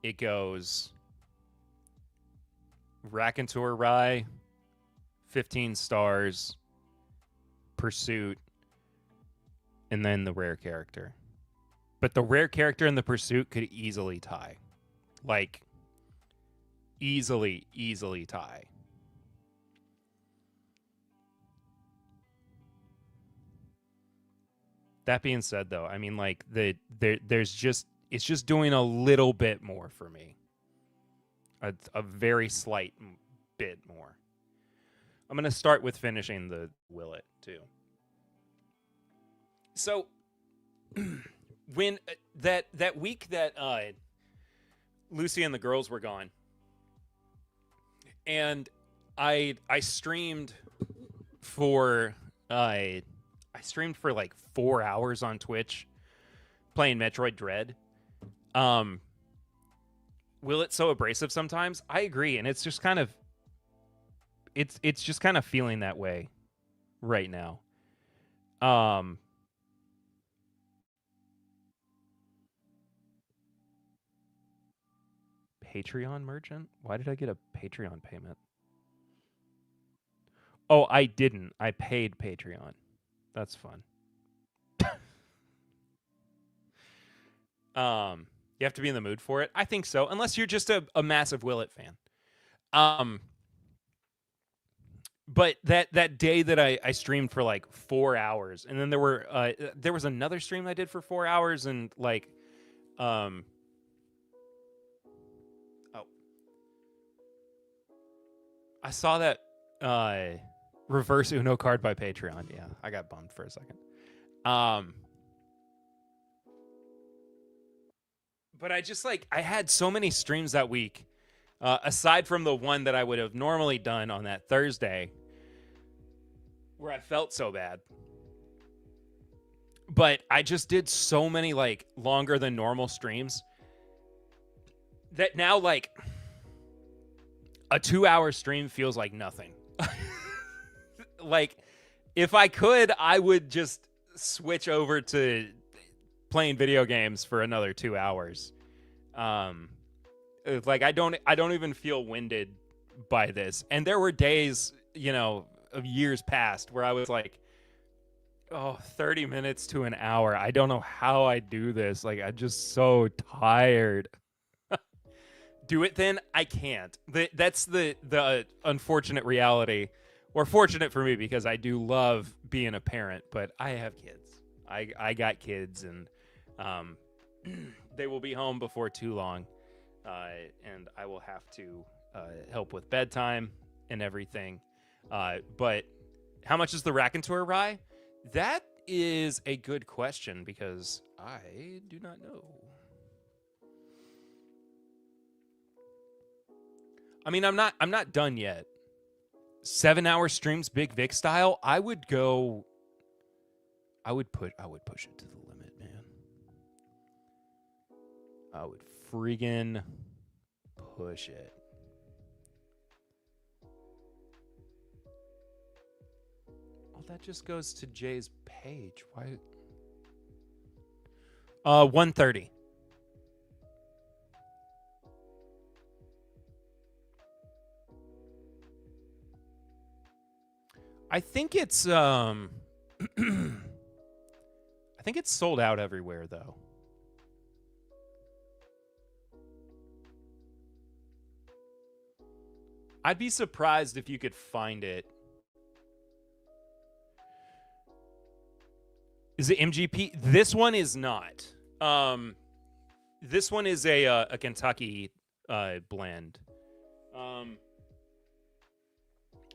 it goes Raconteur Rye, 15 stars, Pursuit, and then the rare character. But the rare character and the Pursuit could easily tie. Like, easily tie. That being said, though, I mean, like, there's just, it's just doing a little bit more for me. A very slight bit more. I'm going to start with finishing the Willet, too. So, when that week that Lucy and the girls were gone, and I streamed for I streamed for like 4 hours on Twitch playing Metroid Dread. Will it so abrasive sometimes? I agree, and it's just kind of it's just kind of feeling that way right now. Patreon merchant? Why did I get a Patreon payment? Oh, I didn't. I paid Patreon. That's fun. You have to be in the mood for it. I think so, unless you're just a massive Willet fan. But that day that I streamed for like 4 hours, and then there was another stream I did for 4 hours, and like I saw that reverse Uno card by Patreon. Yeah, I got bummed for a second. But I just I had so many streams that week, aside from the one that I would have normally done on that Thursday, where I felt so bad. But I just did so many longer than normal streams that now a 2-hour stream feels like nothing. If I could, I would just switch over to playing video games for another 2 hours. I don't even feel winded by this. And there were days, of years past where I was 30 minutes to an hour. I don't know how I do this. I'm just so tired. Do it then? I can't. That's the unfortunate reality. Or fortunate for me, because I do love being a parent, but I have kids. I got kids, and they will be home before too long, and I will have to help with bedtime and everything. But how much is the Raconteur RYE? That is a good question, because I do not know. I mean, I'm not done yet. 7-hour streams, Big Vic style. I would push it to the limit, man. I would friggin' push it. Well, that just goes to Jay's page. Why? 130. I think it's I think it's sold out everywhere, though. I'd be surprised if you could find it. Is it MGP? This one is not. This one is a Kentucky blend.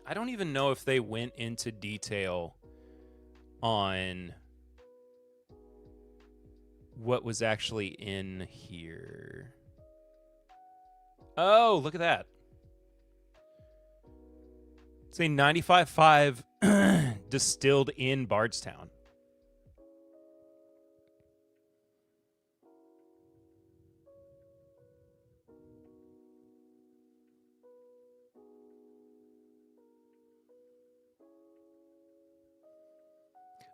I don't even know if they went into detail on what was actually in here. Oh, look at that. It's a 95.5 distilled in Bardstown.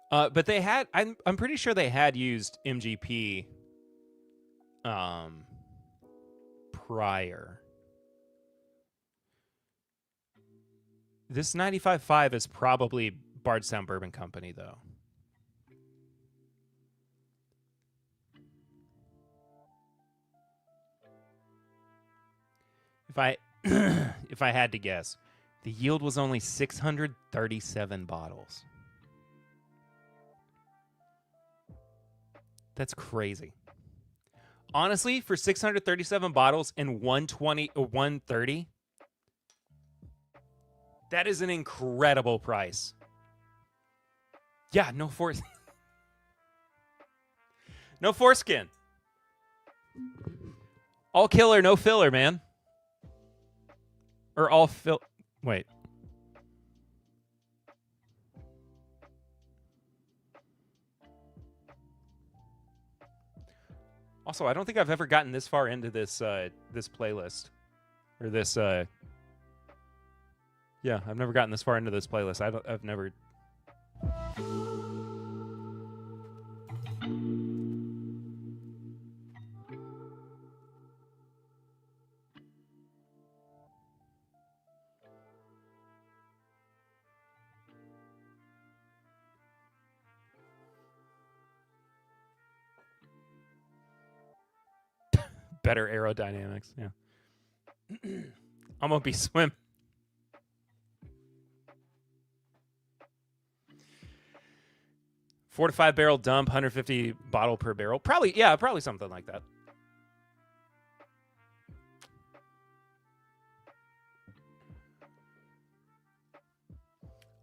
But they had, I'm pretty sure they had used MGP prior. This 95.5 is probably Bardstown Bourbon Company, though. If I had to guess, the yield was only 637 bottles. That's crazy. Honestly, for 637 bottles and 120 or 130, that is an incredible price. Yeah, no no foreskin. All killer, no filler, man. Or all wait. Also, I don't think I've ever gotten this far into this this playlist. Or this yeah, I've never gotten this far into this playlist. I've never better aerodynamics, yeah. I'm gonna be swim. Four to 5 barrel dump, 150 bottle per barrel. Probably, yeah, probably something like that.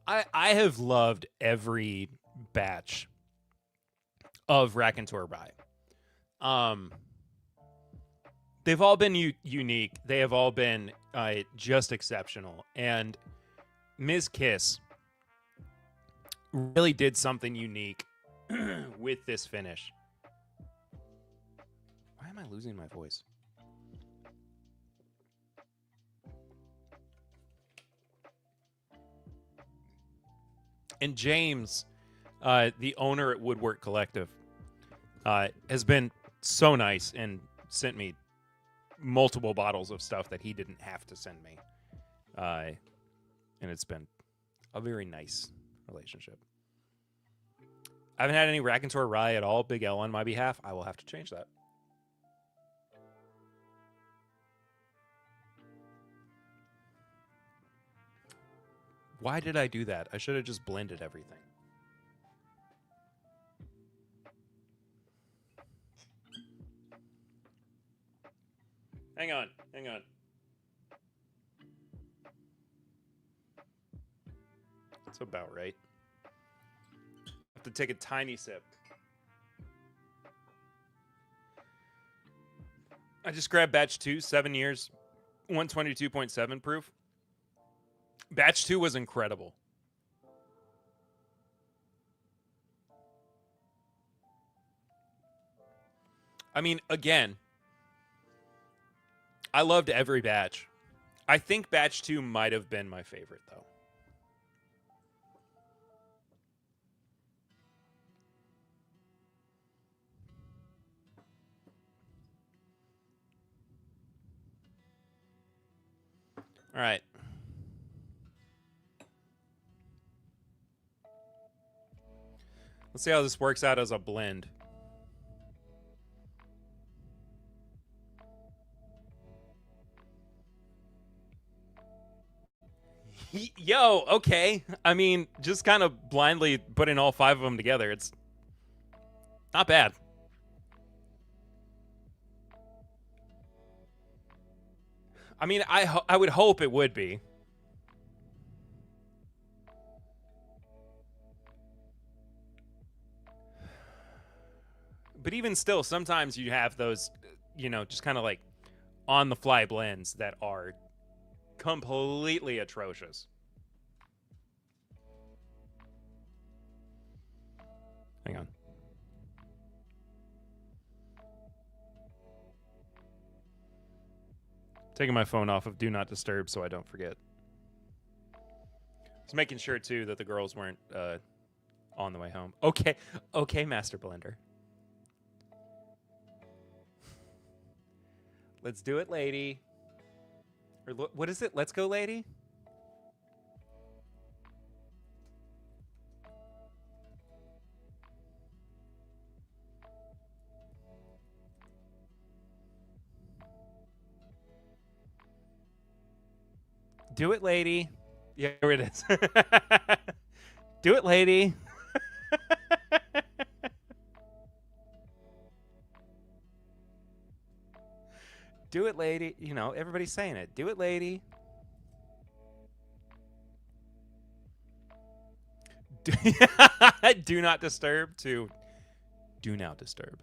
I have loved every batch of Raconteur Rye. They've all been unique. They have all been just exceptional. And Ms. Kiss really did something unique with this finish. Why am I losing my voice? And James, the owner at Woodwork Collective, has been so nice and sent me multiple bottles of stuff that he didn't have to send me. And it's been a very nice relationship. I haven't had any Raconteur Rye at all, Big L on my behalf. I will have to change that. Why did I do that? I should have just blended everything. Hang on. That's about right. Have to take a tiny sip. I just grabbed batch 2, 7 years, 122.7 proof. Batch 2 was incredible. I mean, again, I loved every batch. I think batch 2 might have been my favorite, though. All right. Let's see how this works out as a blend. Yo, okay. I mean, just kind of blindly putting all 5 of them together. It's not bad. I mean, I would hope it would be. But even still, sometimes you have those, just kind of like on-the-fly blends that are completely atrocious. Hang on. Taking my phone off of Do Not Disturb so I don't forget. Just making sure, too, that the girls weren't on the way home. Okay, Master Blender. Let's do it, lady. Or what is it? Let's go, lady? Do it, lady. Yeah, here it is. Do it, lady. Do it, lady. Everybody's saying it. Do it, lady. Do not disturb to do not disturb.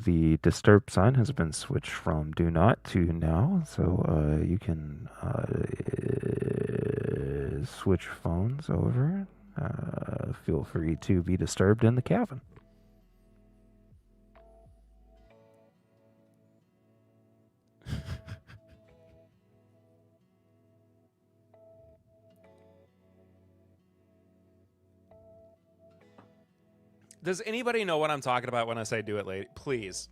The disturb sign has been switched from do not to now, so you can switch phones over. Feel free to be disturbed in the cabin.
Does anybody know what I'm talking about when I say do it, lady? Please.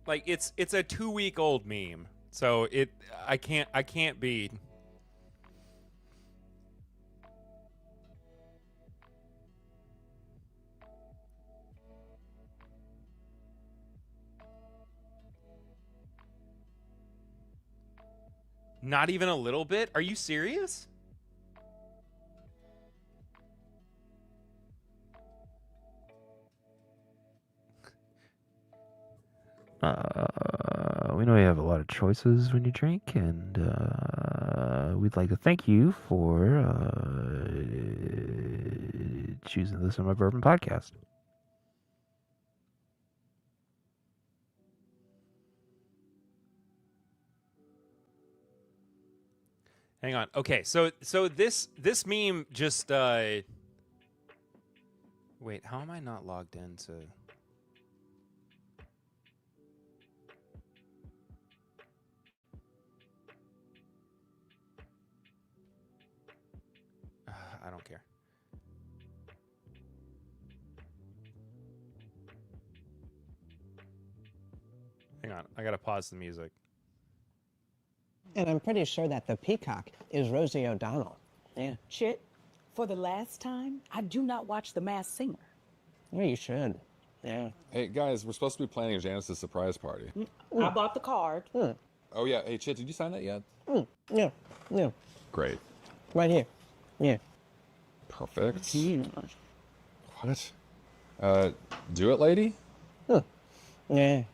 Like it's a 2-week-old meme. So I can't be. Not even a little bit? Are you serious?
we know you have a lot of choices when you drink, and we'd like to thank you for choosing this on my Bourbon Podcast.
Hang on. Okay, so this meme just wait, how am I not logged into? I don't care. Hang on, I gotta pause the music.
And I'm pretty sure that the peacock is Rosie O'Donnell. Yeah.
Chit, for the last time, I do not watch The Masked Singer.
Yeah, you should. Yeah.
Hey, guys, we're supposed to be planning Janice's surprise party.
I bought the card.
Oh, yeah. Hey, Chit, did you sign that yet?
Yeah. Yeah.
Great.
Right here. Yeah.
Perfect. What? Do it, lady?
Yeah.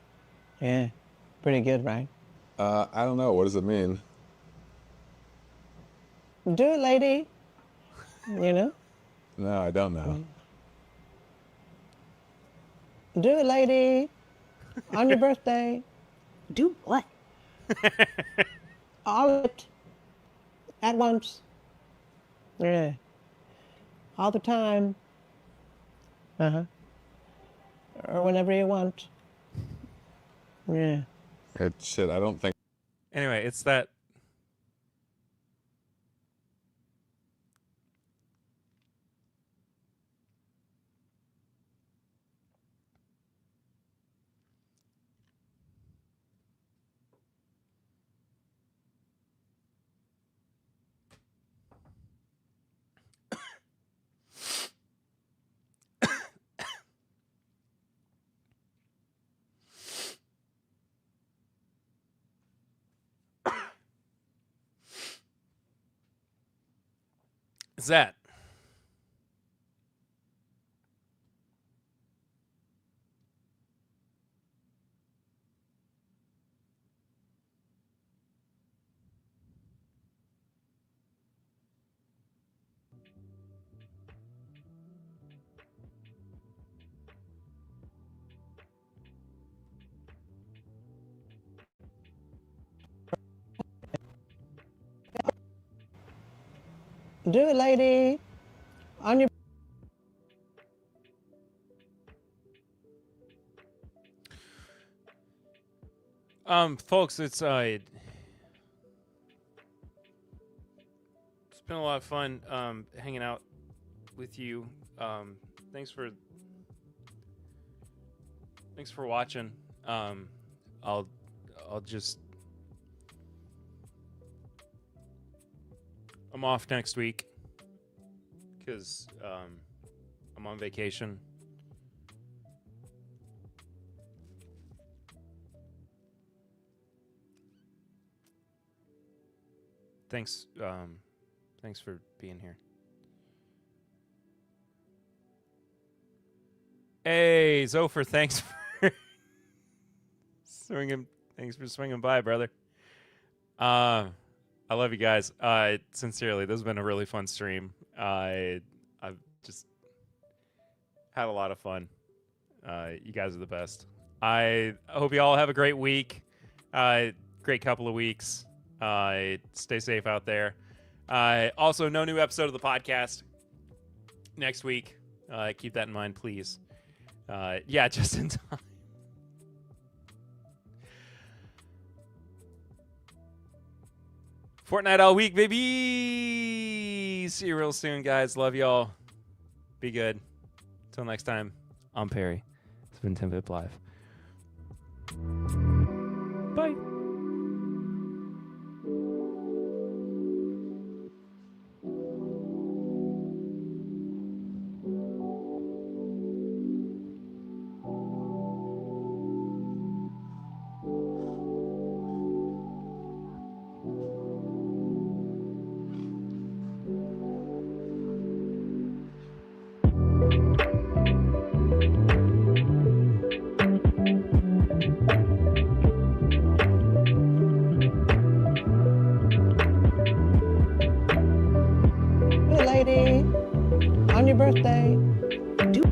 Yeah. Pretty good, right?
I don't know. What does it mean?
Do it, lady. You know?
No, I don't know.
Do it, lady. On your birthday.
Do what?
All of it. At once. Yeah. All the time. Uh-huh. Or whenever you want. Yeah.
Hey, shit, I don't think...
Anyway, it's that. Is that?
Do it, lady. On your...
Folks, it's been a lot of fun hanging out with you. Thanks for watching. I'll just... I'm off next week because I'm on vacation. Thanks for being here. Hey, Zopher, thanks for swinging. Thanks for swinging by, brother. I love you guys. Sincerely, this has been a really fun stream. I've just had a lot of fun. You guys are the best. I hope you all have a great week. Great couple of weeks. Stay safe out there. Also, no new episode of the podcast next week. Keep that in mind, please. Yeah, just in time. Fortnite all week, baby. See you real soon, guys. Love y'all. Be good. Until next time, I'm Perry. It's been 10-Bit Live. Bye.
birthday. Do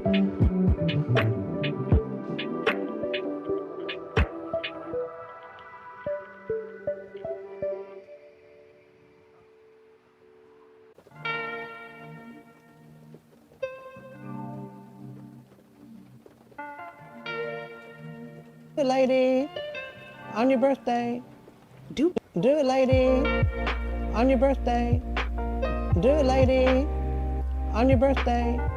it, lady. On your birthday. Do it, lady. On your birthday. Do it, lady. On your birthday.